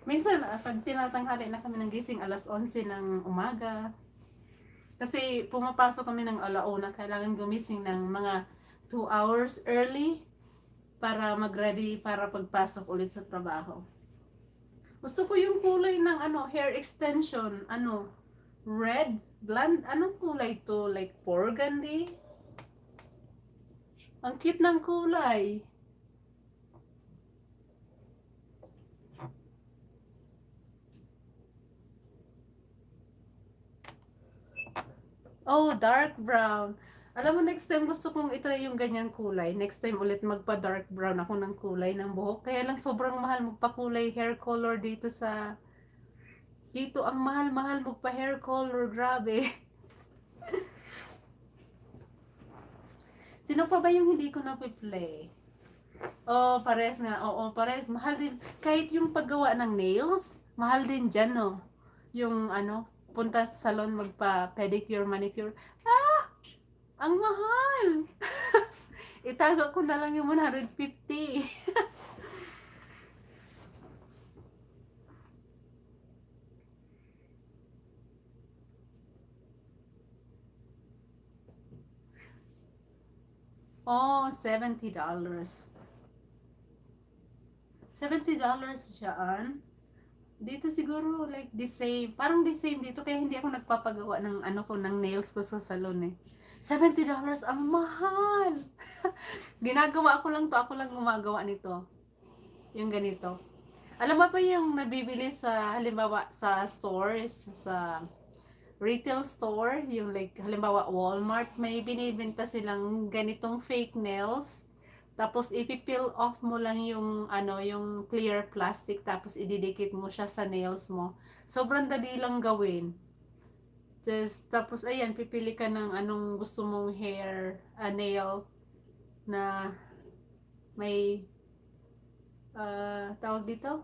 Minsan, pag tinatanghali na kami ng gising, alas 11 ng umaga. Kasi pumapasok kami ng alauna, kailangan gumising ng mga 2 hours early para mag-ready para pagpasok ulit sa trabaho. Gusto ko yung kulay ng hair extension, red, blonde, anong kulay to? Like burgundy? Ang cute ng kulay. Oh, dark brown. Alam mo, next time gusto kong itry yung ganyang kulay. Next time ulit magpa-dark brown ako ng kulay ng buhok. Kaya lang sobrang mahal magpa-kulay hair color dito sa... Dito ang mahal-mahal magpa-hair color. Grabe. Sino pa ba yung hindi ko na-play? Oh, pares nga. Oo, pares. Mahal din. Kahit yung paggawa ng nails, mahal din dyan, no? Yung ano, punta sa salon magpa-pedicure, manicure. Ah! Ang mahal! Itago ko na lang yung 150. Oh, $70. $70 siyaan. Dito siguro like the same. Parang the same dito kaya hindi ako nagpapagawa ng ano ko ng nails ko sa salon eh. $70 ang mahal. Ginagawa ko lang to, ako lang gumagawa nito. Yung ganito. Alam mo pa yung nabibili sa halimbawa sa stores, sa retail store, yung like halimbawa Walmart, may binibenta silang ganitong fake nails. Tapos ipipeel off mo lang yung ano, yung clear plastic tapos ididikit mo siya sa nails mo. Sobrang dali lang gawin. Just, tapos ayan, pipili ka ng anong gusto mong hair, nail na may tawag dito,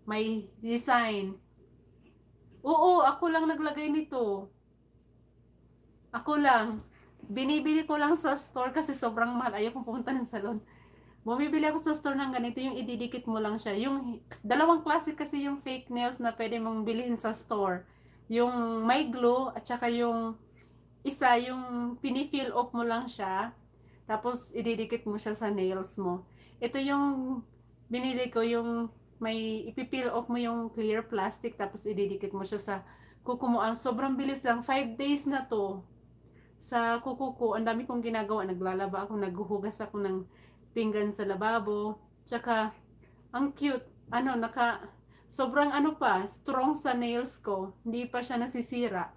may design. Oo, ako lang naglagay nito. Ako lang. Binibili ko lang sa store kasi sobrang mahal. Ayaw kong pumunta ng salon. Bumibili ako sa store ng ganito, yung ididikit mo lang siya. Yung dalawang klase kasi yung fake nails na pwede mong bilhin sa store. Yung may glue at saka yung isa, yung pinifill off mo lang siya. Tapos ididikit mo siya sa nails mo. Ito yung binili ko, yung may ipipeel off mo yung clear plastic tapos ididikit mo siya sa kuko mo. Ang sobrang bilis lang, 5 days na to. Sa kuko ko, ang dami kong ginagawa. Naglalaba ako, naghuhugas ako ng pinggan sa lababo. Tsaka, ang cute. Ano, sobrang ano pa, strong sa nails ko. Hindi pa siya nasisira.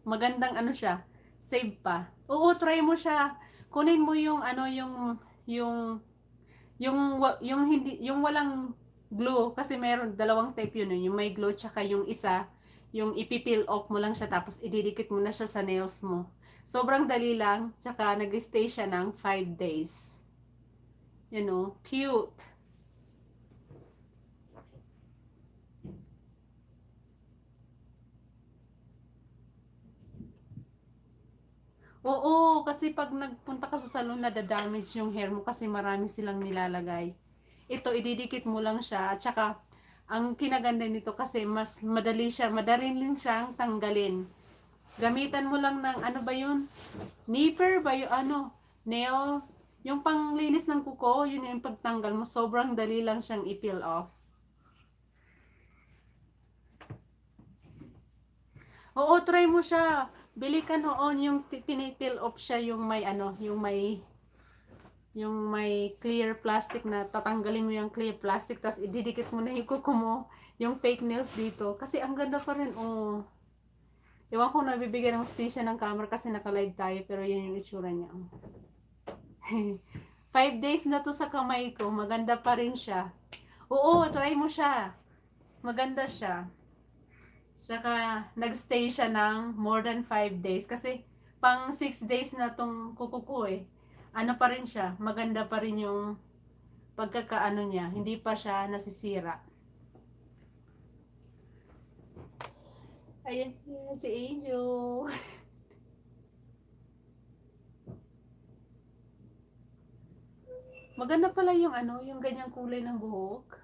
Magandang ano siya, save pa. Oo, try mo siya. Kunin mo yung ano, yung, yung hindi, yung walang glue. Kasi meron, dalawang type yun. Yung may glue, tsaka yung isa, yung ipipeel off mo lang siya, tapos ididikit mo na siya sa nails mo. Sobrang dali lang, tsaka nag-stay siya ng 5 days. You know, cute. Oo, kasi pag nagpunta ka sa salon na damage yung hair mo kasi marami silang nilalagay. Ito, ididikit mo lang siya. At saka, ang kinaganda nito kasi mas madali siya, madaling siyang tanggalin. Gamitan mo lang ng ano ba yun? Nipper ba yun? Ano? Nail? Yung panglinis ng kuko, yun yung pagtanggal mo. Sobrang dali lang siyang i-peel off. Oo, try mo siya. Bili ka noon yung pinipeel off siya yung may ano, yung may clear plastic na tatanggalin mo yung clear plastic tapos ididikit mo na yung kuko mo, yung fake nails dito. Kasi ang ganda pa rin, oh. Ewan ko nabibigyan ng station ng camera kasi naka-live tayo pero yun yung itsura niya. 5 days na to sa kamay ko, maganda pa rin siya. Oo, try mo siya. Maganda siya. Saka nagstay siya ng more than 5 days kasi pang 6 days na tong kuko ko eh. Ano pa rin siya, maganda pa rin yung pagkakaano niya, hindi pa siya nasisira. Ayan si Angel. Maganda pala yung ano, yung ganyang kulay ng buhok.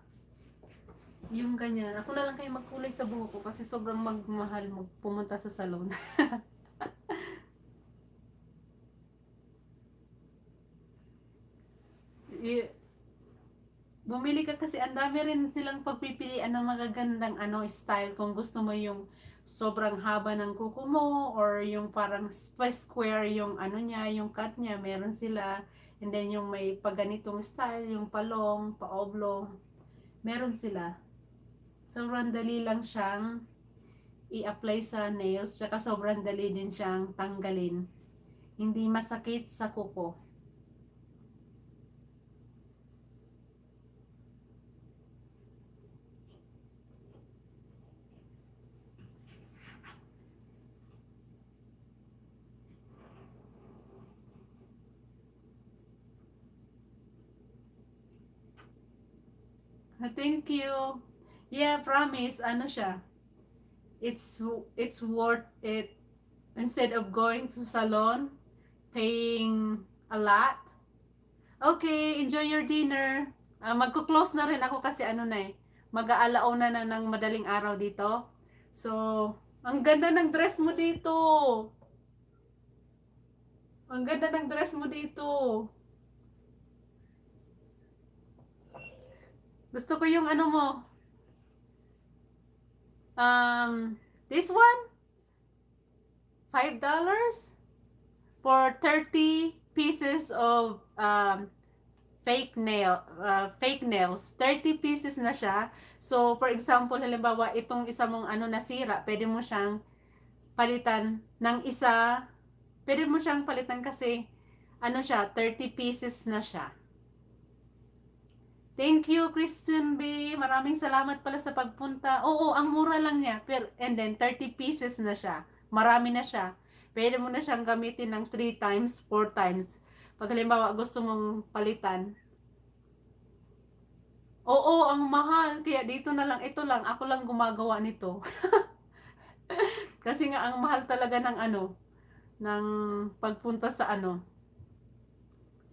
Yung ganyan. Ako na lang kayo magkulay sa buhok ko kasi sobrang magmahal pumunta sa salon. Y- Bumili ka kasi ang dami rin silang pagpipilian ng magagandang ano style kung gusto mo yung sobrang haba ng kuko mo or yung parang square yung ano niya, yung cut niya, meron sila. And then yung may paganitong style, yung palong, paoblong, meron sila. Sobrang dali lang siyang i-apply sa nails, tsaka sobrang dali din siyang tanggalin. Hindi masakit sa kuko. Thank you. Yeah, promise, ano siya. It's it's worth it instead of going to salon, paying a lot. Okay, enjoy your dinner. Magko-close na rin ako kasi ano na eh, mag-aalauna na ng madaling araw dito. So, ang ganda ng dress mo dito. Ang ganda ng dress mo dito. Gusto ko yung ano mo. This one, $5 for 30 pieces of fake nails. 30 pieces na siya. So, for example, halimbawa, itong isa mong ano nasira, pwede mo siyang palitan ng isa. Pwede mo siyang palitan kasi, ano siya, 30 pieces na siya. Thank you, Christian B. Maraming salamat pala sa pagpunta. Oo, ang mura lang niya. And then, 30 pieces na siya. Marami na siya. Pwede mo na siyang gamitin ng 3 times, 4 times. Pag halimbawa, gusto mong palitan. Oo, ang mahal. Kaya dito na lang, ito lang, ako lang gumagawa nito. Kasi nga, ang mahal talaga ng ano, ng pagpunta sa ano,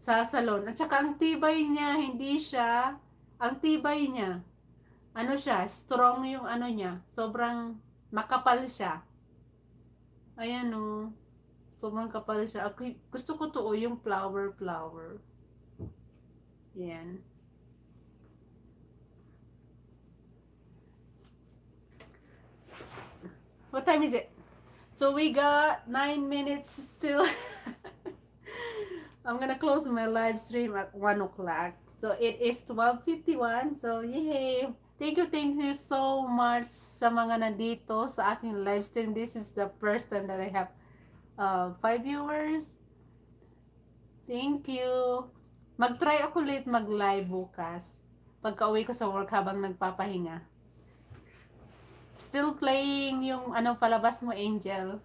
sa salon. At saka ang tibay niya, hindi siya, ang tibay niya, ano siya, strong yung ano niya, sobrang makapal siya. Ayan o, sobrang kapal siya. Okay, gusto ko to o, yung flower. Yan. What time is it? So we got 9 minutes still. I'm gonna close my live stream at 1 o'clock. So it is 12:51. So yay! Thank you so much sa mga nandito sa aking live stream. This is the first time that I have 5 viewers. Thank you. Mag-try ako ulit mag-live bukas. Pagka-uwi ko sa work habang nagpapahinga. Still playing yung ano palabas mo, Angel.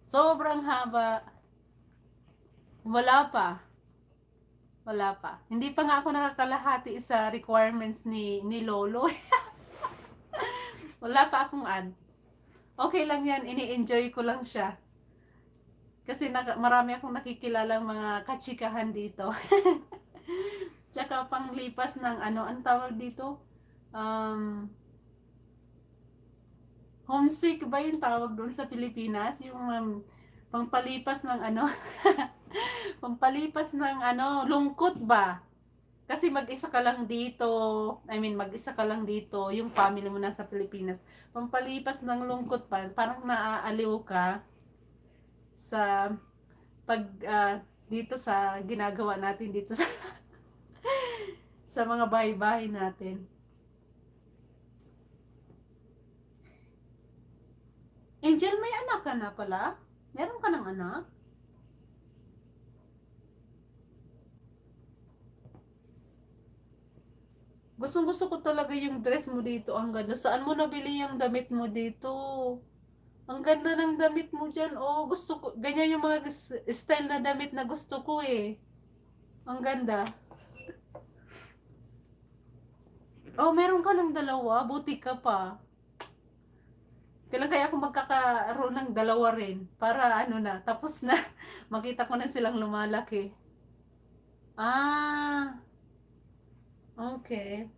Sobrang haba. Wala pa. Wala pa. Hindi pa nga ako nakakalahati sa requirements ni Lolo. Wala pa akong ad. Okay lang yan. Ini-enjoy ko lang siya. Kasi marami akong nakikilalang mga kachikahan dito. Tsaka panglipas ng ano, ang tawag dito? Homesick ba yung tawag doon sa Pilipinas? Yung pangpalipas ng ano? Pampalipas ng ano, lungkot ba? Kasi mag-isa ka lang dito. Mag-isa ka lang dito. Yung family mo nasa Pilipinas. Pampalipas ng lungkot pa. Parang naaaliw ka sa pag dito sa ginagawa natin dito sa sa mga bahay-bahay natin. Angel, may anak ka na pala? Meron ka ng anak? Gustong gusto ko talaga yung dress mo dito. Ang ganda. Saan mo nabili yung damit mo dito? Ang ganda ng damit mo dyan. Oh, gusto ko. Ganyan yung mga style na damit na gusto ko eh. Ang ganda. Oh, meron ka ng dalawa. Buti ka pa. Kailan kaya ako magkakaroon ng dalawa rin? Para ano na, tapos na. Makita ko na silang lumalaki. Ah, okay.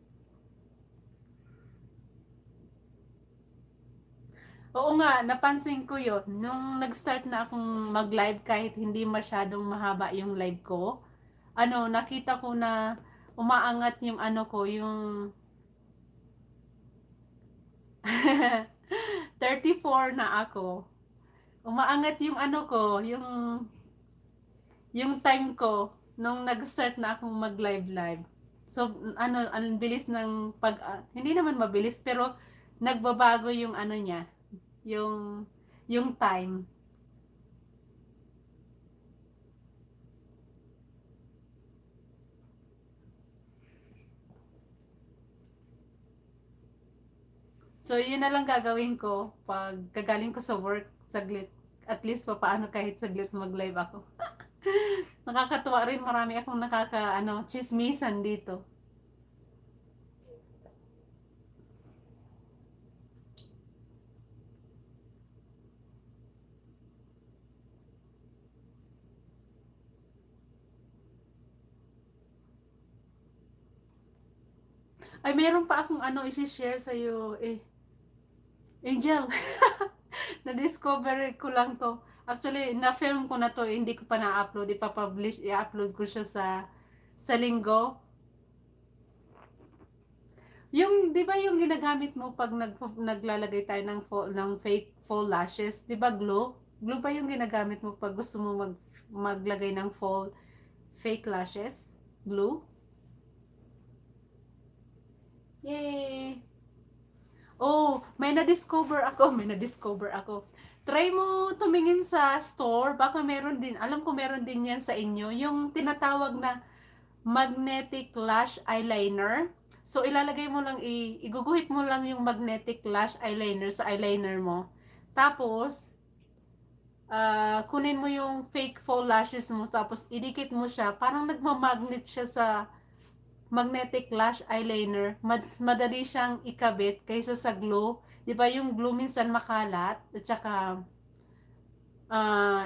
Oo nga, napansin ko yon nung nag-start na akong mag-live kahit hindi masyadong mahaba yung live ko. Ano, nakita ko na umaangat yung ano ko, yung 34 na ako. Umaangat yung ano ko, yung time ko nung nag-start na akong mag-live live. So ano, ang bilis ng hindi naman mabilis pero nagbabago yung ano niya, yung time. So yun na lang gagawin ko pag kagaling ko sa work saglit. At least papaano kahit saglit mag-live ako. Nakakatuwa rin, marami akong chismisan dito. Ay, meron pa akong i-share sa iyo Angel. Na-discover ko lang to. Actually, na-film ko na to, hindi ko pa na-upload, ipa-publish, i-upload ko siya sa linggo. Yung, 'di ba yung ginagamit mo pag naglalagay tayo ng fake faux lashes, 'di ba glue? Glue ba yung ginagamit mo pag gusto mo maglagay ng fake lashes? Glue? Yay! Oh, may na-discover ako. Try mo tumingin sa store, baka meron din. Alam ko meron din 'yan sa inyo, yung tinatawag na magnetic lash eyeliner. So ilalagay mo lang iguguhit mo lang yung magnetic lash eyeliner sa eyeliner mo. Tapos kunin mo yung fake faux lashes mo tapos idikit mo siya. Parang nagma-magnet siya sa magnetic lash eyeliner. Madali siyang ikabit kaysa sa glue. 'Di ba yung glue minsan makalat at saka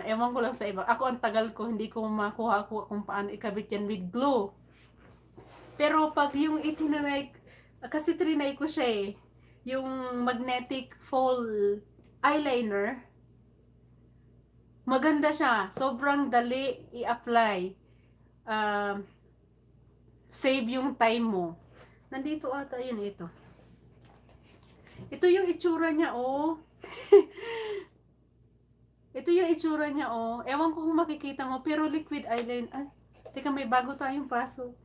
ewan ko lang sa iba. Ako ang tagal ko hindi ko makuha kung paano ikabit yan with glue. Pero pag yung kasi trinay ko siya yung magnetic foil eyeliner, maganda siya. Sobrang dali i-apply. Um, Save yung time mo. Nandito ata yun ito. Ito yung itsura niya, oh. Ito yung itsura niya, oh. Ewan ko kung makikita mo, pero liquid eyeliner. Ay, teka, may bago tayong paso.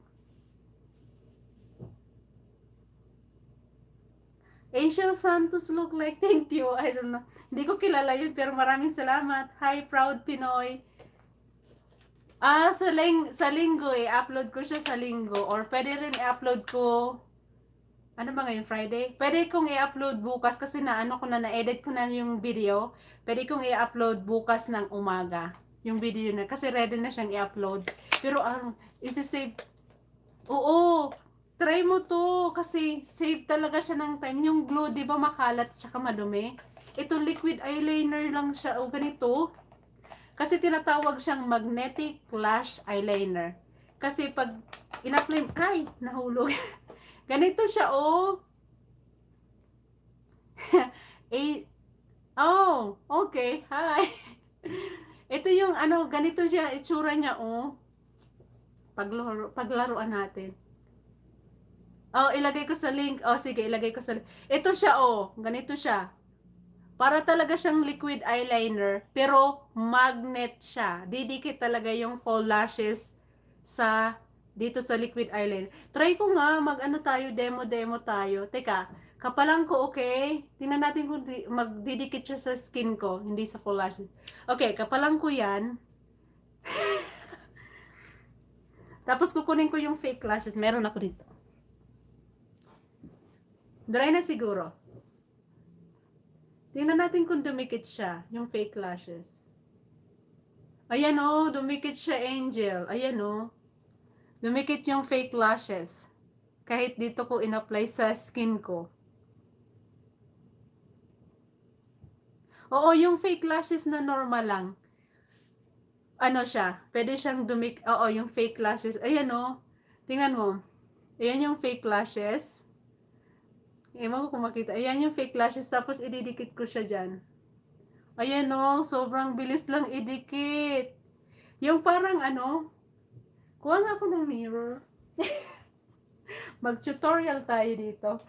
Angel Santos look like, thank you. I don't know. Hindi ko kilala yun, pero maraming salamat. Hi, Proud Pinoy. Sa linggo upload ko siya sa linggo. Or pwede rin i-upload ko, ano ba ngayon, Friday? Pwede kong i-upload bukas kasi na-edit ko na yung video. Pwede kong i-upload bukas ng umaga. Yung video na, kasi ready na siyang i-upload. Pero isi-save. Oo, try mo to kasi save talaga siya ng time. Yung glue, di ba makalat at madumi? Ito liquid eyeliner lang siya o ganito. Kasi tinatawag siyang magnetic lash eyeliner. Kasi pag in-apply, ay, nahulog. Ganito siya, oh. Oh, okay, hi. Ito yung ganito siya, itsura niya, oh. Paglaruan natin. Oh, ilagay ko sa link. Oh, sige, ilagay ko sa link. Ito siya, oh. Ganito siya. Para talaga siyang liquid eyeliner, pero magnet siya. Didikit talaga yung faux lashes dito sa liquid eyeliner. Try ko nga, demo tayo. Teka, kapalan ko, okay? Tingnan natin kung magdidikit siya sa skin ko, hindi sa faux lashes. Okay, kapalan ko yan. Tapos kukunin ko yung fake lashes. Meron ako dito. Dry na siguro. Tingnan natin kung dumikit siya, yung fake lashes. Ayan o, dumikit siya, Angel. Ayan o. Dumikit yung fake lashes. Kahit dito ko in-apply sa skin ko. Oo, yung fake lashes na normal lang. Ano siya, pwede siyang oo, yung fake lashes. Ayan o. Tingnan mo. Ayan yung fake lashes. Ewan ko kung makita. Ayan yung fake lashes. Tapos ididikit ko siya dyan. Ayan o, sobrang bilis lang idikit. Yung parang kuha nga ako ng mirror. Mag-tutorial tayo dito.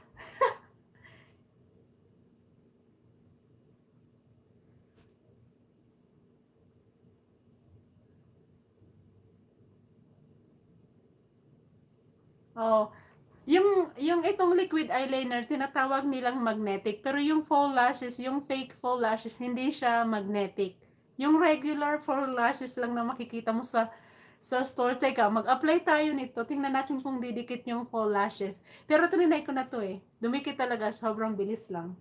Oh, yung itong liquid eyeliner, tinatawag nilang magnetic. Pero yung faux lashes, yung fake faux lashes, hindi siya magnetic. Yung regular faux lashes lang na makikita mo sa store. Teka, mag-apply tayo nito. Tingnan natin kung didikit yung faux lashes. Pero trinay ko na to eh. Dumikit talaga, sobrang bilis lang.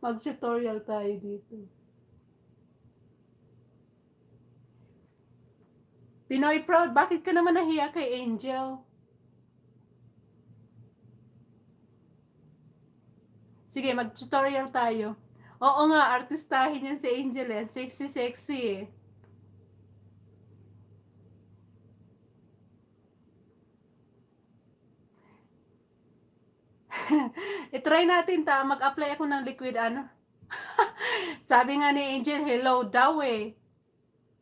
Mag-tutorial tayo dito. Pinoy Proud, bakit ka naman nahiya kay Angel? Sige, mag-tutorial tayo. Oo nga, artistahin yan si Angel eh. Sexy, sexy eh. I-try natin ta. Mag-apply ako ng liquid ano. Sabi nga ni Angel, hello daw eh.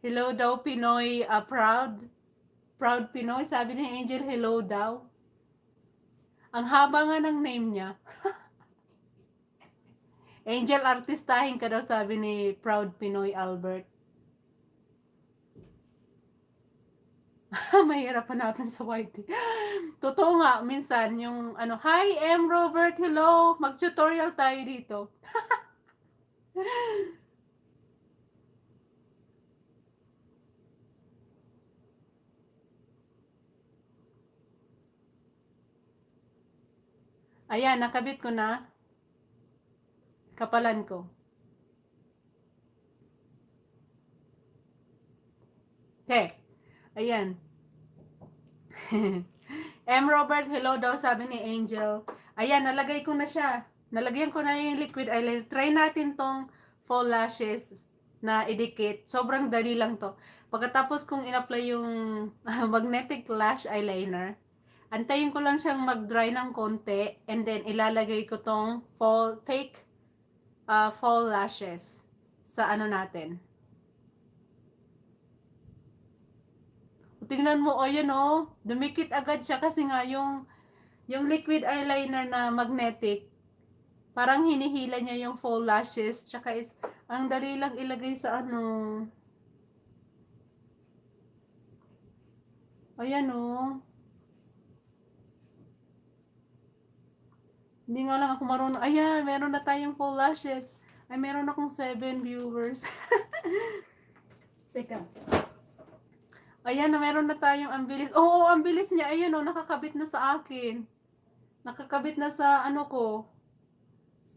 Hello daw Pinoy proud. Proud Pinoy. Sabi ni Angel, hello daw. Ang haba nga ng name niya. Angel, artistahin ka daw sabi ni Proud Pinoy Albert. Mahirap natin sa white. Totoo nga, minsan yung ano, hi M. Robert, hello. Mag-tutorial tayo dito. Ayan, nakabit ko na. Kapalan ko. Okay. Ayan. M. Robert, hello daw, sabi ni Angel. Ayan, nalagay ko na siya. Nalagyan ko na yung liquid eyeliner. Try natin tong faux lashes na idikit. Sobrang dali lang to. Pagkatapos kong in-apply yung magnetic lash eyeliner, antayin ko lang siyang mag-dry ng konti and then ilalagay ko tong fake faux lashes sa ano natin. Tingnan mo, ayan oh, dumikit agad siya kasi nga yung liquid eyeliner na magnetic, parang hinihila niya yung faux lashes, tsaka ang dali lang ilagay sa ano. Ayan oh. Hindi nga lang ako marunong. Ayan, meron na tayong faux lashes. Ay, meron akong 7 viewers. Teka. Ayan na, meron na tayong ang bilis. Oo, ang bilis niya. Ayan oh, nakakabit na sa akin. Nakakabit na sa ano ko.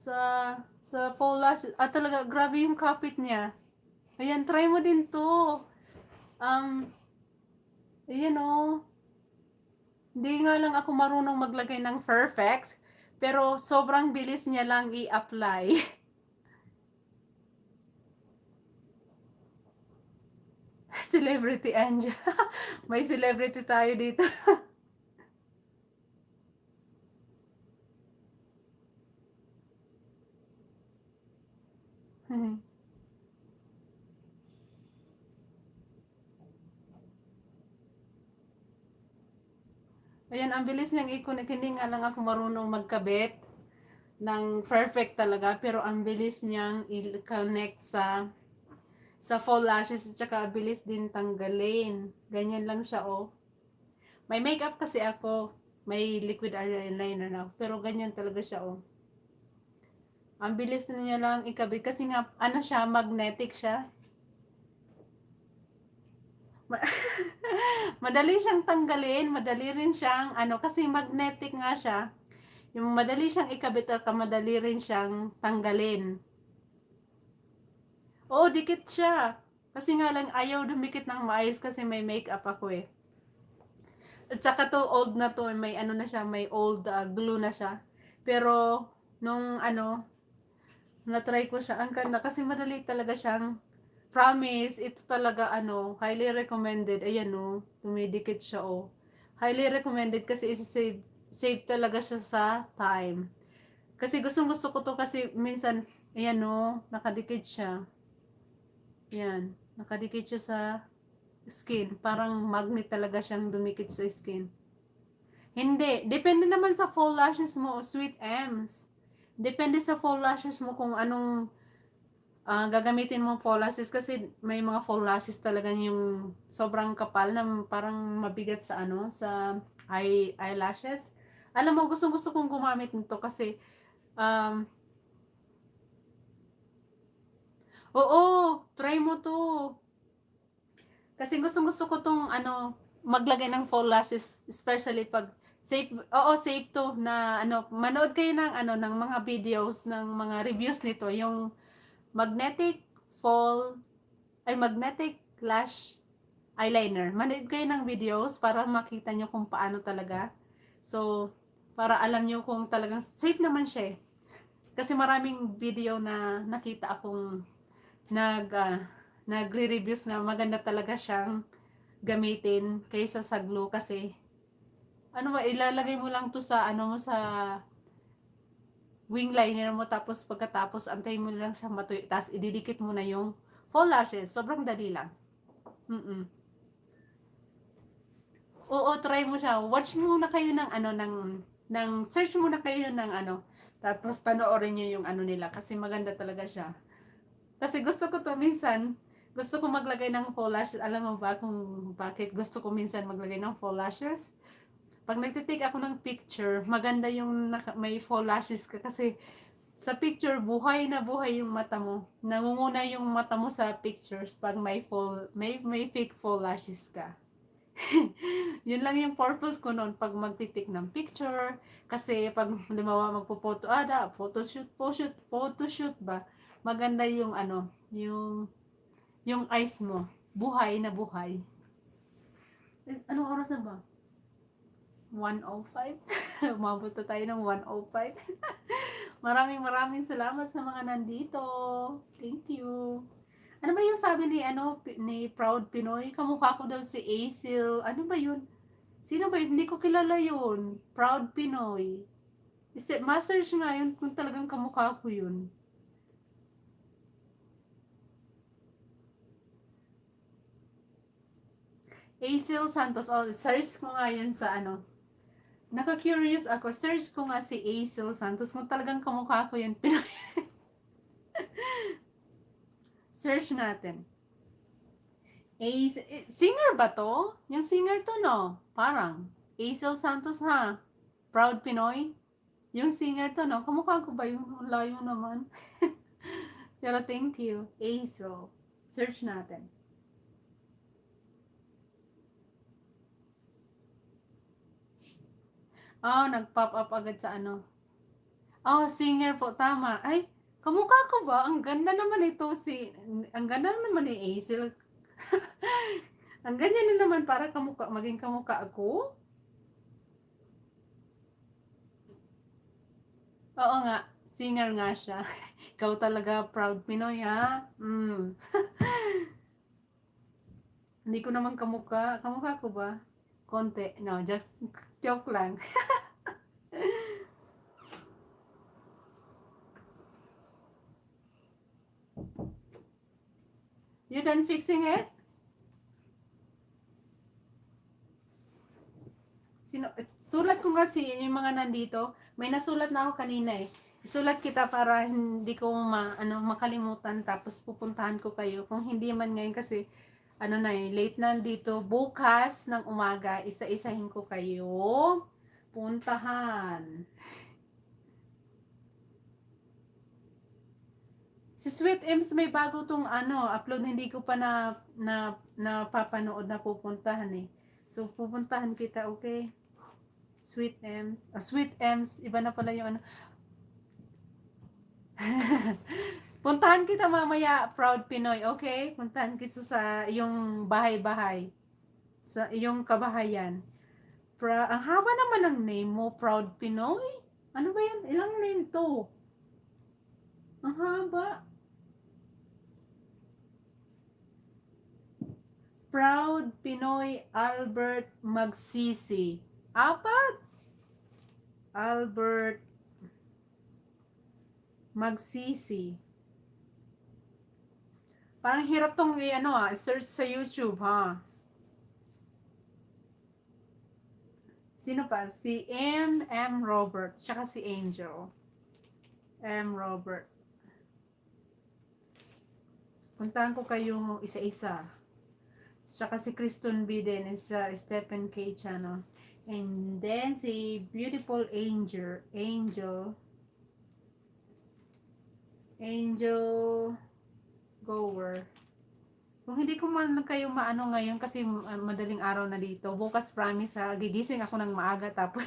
Sa faux lashes. Ah, talaga, grabe yung kapit niya. Ayan, try mo din to. Um, ayan oh. Hindi nga lang ako marunong maglagay ng perfect. Pero sobrang bilis niya lang i-apply. Celebrity Angel. May celebrity tayo dito. Ayan, ang bilis niyang i-connect. Hindi nga lang ako marunong magkabit ng perfect talaga. Pero ang bilis niyang i-connect sa faux lashes. At saka bilis din tanggalin. Ganyan lang siya, oh. May makeup kasi ako. May liquid eyeliner na ako. Pero ganyan talaga siya, oh. Ang bilis niya lang ikabit. Kasi nga, ano siya, magnetic siya. Madali siyang tanggalin, madali rin siyang ano kasi magnetic nga siya. Yung madali siyang ikabit at madali rin siyang tanggalin. Oo, dikit siya. Kasi nga lang ayaw dumikit ng maayos kasi may makeup ako eh. At saka to old na to, may ano na siya, may old glue na siya. Pero nung ano, na-try ko siya, ang ganda kasi madali talaga siyang promise, ito talaga ano, highly recommended. Ayan oh, tumidikit siya oh. Highly recommended kasi save talaga siya sa time. Kasi gustong gusto ko to kasi minsan, ayan oh, nakadikit siya. Ayan, nakadikit siya sa skin. Parang magnet talaga siyang dumikit sa skin. Hindi, depende naman sa faux lashes mo o sweet M's. Depende sa faux lashes mo kung anong gagamitin mo faux lashes kasi may mga faux lashes talaga yung sobrang kapal na parang mabigat sa ano sa eyelashes. Alam mo, gustong-gusto kong gumamit nito kasi, um, oo, try mo to. Kasi gustong-gusto ko tong ano, maglagay ng faux lashes, especially pag safe, oo, safe to na ano, manood kayo ng ano, ng mga videos, ng mga reviews nito, yung magnetic magnetic lash eyeliner. Manood kayo ng videos para makita nyo kung paano talaga. So, para alam nyo kung talagang safe naman siya eh. Kasi maraming video na nakita akong nagre-reviews na maganda talaga siyang gamitin kaysa sa glue kasi ano ba, ilalagay mo lang to sa ano mo sa wing liner mo tapos pagkatapos antayin mo lang siyang matuyo tapos ididikit mo na yung faux lashes. Sobrang dali lang. Mm. Oo, try mo siya. Watch muna kayo ng ano ng search muna kayo ng ano. Tapos panoorin niyo yung ano nila kasi maganda talaga siya. Kasi gusto ko to minsan, gusto ko maglagay ng faux lashes. Alam mo ba kung bakit gusto ko minsan maglagay ng faux lashes? Pag nagtitake ako ng picture, maganda yung may faux lashes ka kasi sa picture buhay na buhay yung mata mo. Nangunguna yung mata mo sa pictures pag may fake faux lashes ka. Yun lang yung purpose ko noon pag magtitik ng picture. Kasi pag limawa magpo-photo, photoshoot ba? Maganda yung ano, yung eyes mo. Buhay na buhay. Anong oras na ba? 1:05? Umabot na tayo ng 1:05. Maraming salamat sa mga nandito. Thank you. Ano ba yung sabi ni ni Proud Pinoy? Kamukha ko daw si Acil. Ano ba yun? Sino ba yun? Hindi ko kilala yun. Proud Pinoy. Ma-search nga yun kung talagang kamukha ko yun. Acil Santos. Oh, search ko nga yun sa ano. Naka-curious ako. Search ko nga si Acil Santos kung talagang kamukha ko yun. Search natin. Singer ba to? Yung singer to no? Parang. Acil Santos ha. Proud Pinoy. Yung singer to no? Kamukha ko ba yun? Ang layo naman. Pero thank you. Acil. Search natin. Oh, nag-pop up agad sa ano. Oh, singer po. Tama. Ay, kamukha ko ba? Ang ganda naman ito ang ganda naman ni Acil. Ang ganyan na naman para maging kamukha ako. Oo nga, singer nga siya. Ikaw talaga proud Pinoy ha. Hindi ko naman kamukha. Kamukha ko ba? Konti. No, just joke lang. You done fixing it? Sulat ko nga yung mga nandito. May nasulat na ako kanina eh. Isulat kita para hindi ko makalimutan tapos pupuntahan ko kayo. Kung hindi man ngayon kasi late na dito. Bukas ng umaga, isa-isahin ko kayo. Puntahan. Si Sweet Ems may bago tong upload, hindi ko pa napapanood na pupuntahan eh. So pupuntahan kita, okay? Sweet Ems. Sweet Ems, iba na pala yung Puntahan kita mamaya, Proud Pinoy, okay? Puntahan kita sa yung bahay-bahay. Sa iyong kabahayan. Ang haba naman ng name mo, Proud Pinoy. Ano ba yan? Ilang name to? Ang haba. Proud Pinoy Albert Magsisi. Apat? Albert Magsisi. Parang hirap tong search sa YouTube ha. Sino pa? Si M. Robert. Tsaka si Angel. M. Robert. Puntahan ko kayo isa-isa. Tsaka si Kristen B din sa Stephen K. channel. And then si Beautiful Angel Goer. Kung hindi ko man kayo maano ngayon kasi madaling araw na dito. Bukas promise ha, gigising ako ng maaga tapos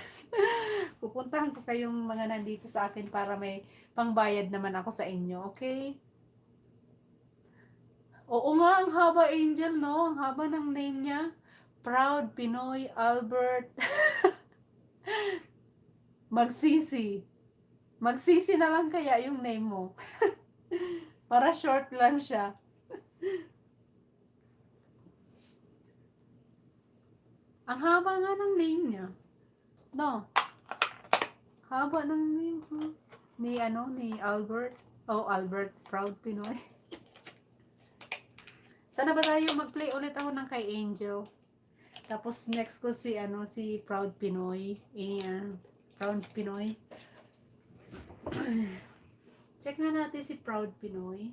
pupuntahan ko kayong mga nandito sa akin para may pangbayad naman ako sa inyo, okay? Oo nga, ang haba Angel, no? Ang haba ng name niya. Proud Pinoy Albert Magsisi. Magsisi na lang kaya yung name mo. Para short lang siya. Ang haba nga ng name niya. No? Haba ng name ko. Ni Albert. Oh, Albert. Proud Pinoy. Sana ba tayo mag-play ulit ako ng kay Angel? Tapos next ko si Proud Pinoy. Ayan. Proud Pinoy. Check na natin si Proud Pinoy.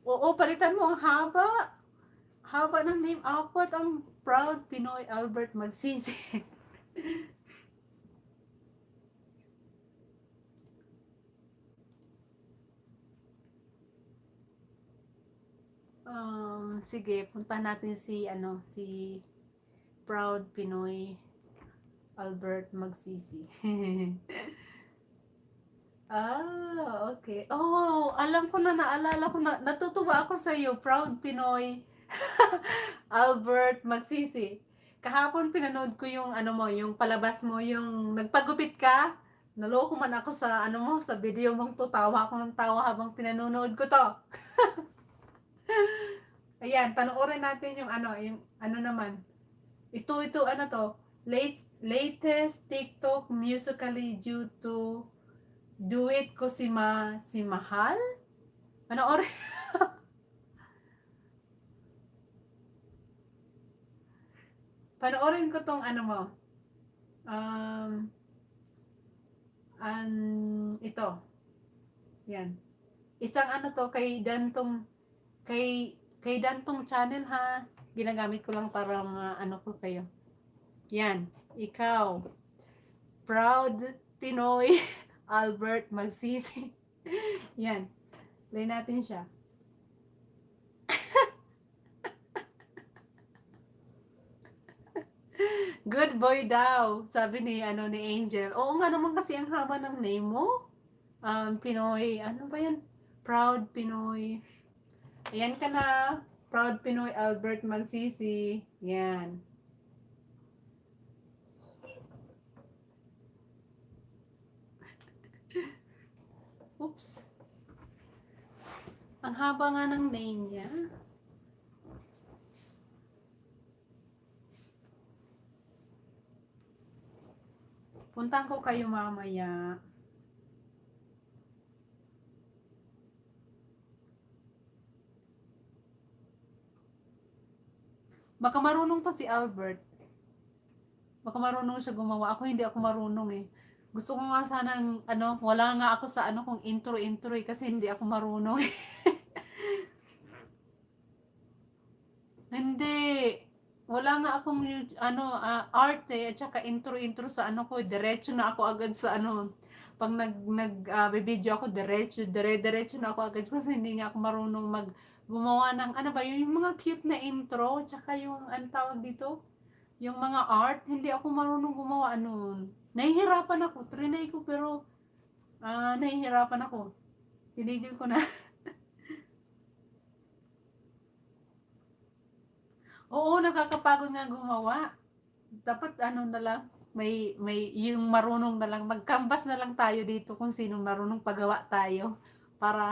Oo, palitan mo ang haba. Haba ng name. Apat ang Proud Pinoy Albert Magsisi. Sige, punta natin si Proud Pinoy Albert Magsisi. Okay. Oh, alam ko na, naalala ko na, natutuwa ako sa iyo, Proud Pinoy Albert Magsisi. Kahapon pinanood ko yung yung palabas mo, yung nagpagupit ka. Naloko man ako sa sa video mong tutawa ako ng tawa habang pinanonood ko to. Ayan, panoorin natin yung naman. Ito to, latest TikTok musically due to duet ko si Mahal. Panoorin. Panoorin ko tong mo. Ito. Yan. Isang to kay Dantong channel ha. Ginagamit ko lang para mga ko kayo. Yan. Ikaw. Proud Pinoy Albert Magsisi. Yan. Play natin siya. Good boy daw, sabi ni Angel. Oo nga naman kasi ang haba ng name mo. Pinoy, ano ba yan? Proud Pinoy. Ayan ka na. Proud Pinoy Albert Magsisi. Yan. Oops. Ang haba nga ng name niya. Puntahan ko kayo mamaya. Baka marunong to si Albert. Baka marunong siya gumawa. Ako hindi ako marunong eh. Gusto ko nga sanang wala nga ako sa kung intro eh, kasi hindi ako marunong eh. Hindi. Wala nga akong art eh, at saka intro sa ko, diretso na ako agad sa pag video ako, diretso na ako agad kasi hindi nga ako marunong gumawa ng ba yung mga cute na intro, tsaka yung tawag dito, yung mga art, hindi ako marunong gumawa nun. Nahihirapan ako, trinay ko pero nahihirapan ako. Tinigil ko na. Oo, nakakapagod nga gumawa. Dapat na lang, may yung marunong na lang, mag-canvas na lang tayo dito kung sino marunong pagawa tayo para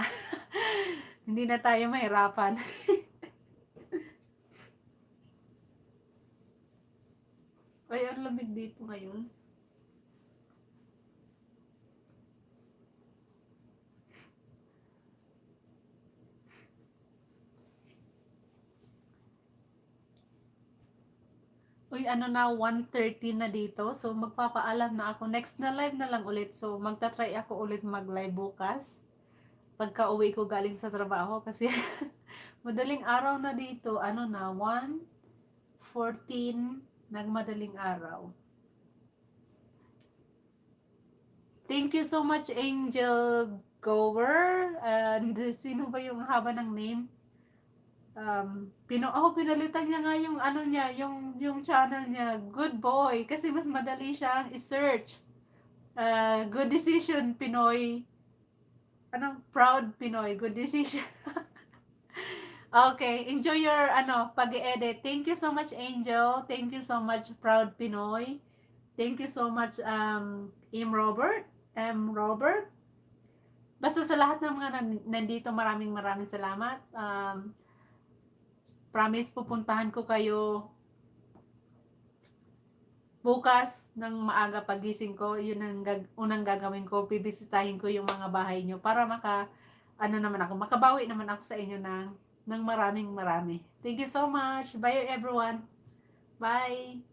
hindi na tayo mahirapan. Ay, ang lamig dito ngayon. Uy, na, 1:30 na dito. So, magpapaalam na ako. Next na live na lang ulit. So, magta-try ako ulit mag-live bukas. Pagka uwi ko galing sa trabaho. Kasi, madaling araw na dito. 1:40 14, nagmadaling araw. Thank you so much, Angel Gower. And sino ba yung haba ng name? Pinalitan niya nga yung ano niya, yung channel niya. Good boy. Kasi mas madali siyang i-search. Good decision, Pinoy. Anong proud Pinoy? Good decision. Okay, enjoy your pag-edit. Thank you so much, Angel. Thank you so much, proud Pinoy. Thank you so much, Robert. Robert. Basta sa lahat ng mga nandito, maraming salamat. Promise, pupuntahan ko kayo bukas ng maaga pagising ko. Yun ang unang gagawin ko. Bibisitahin ko yung mga bahay nyo para makabawi naman ako sa inyo ng marami. Thank you so much. Bye everyone. Bye.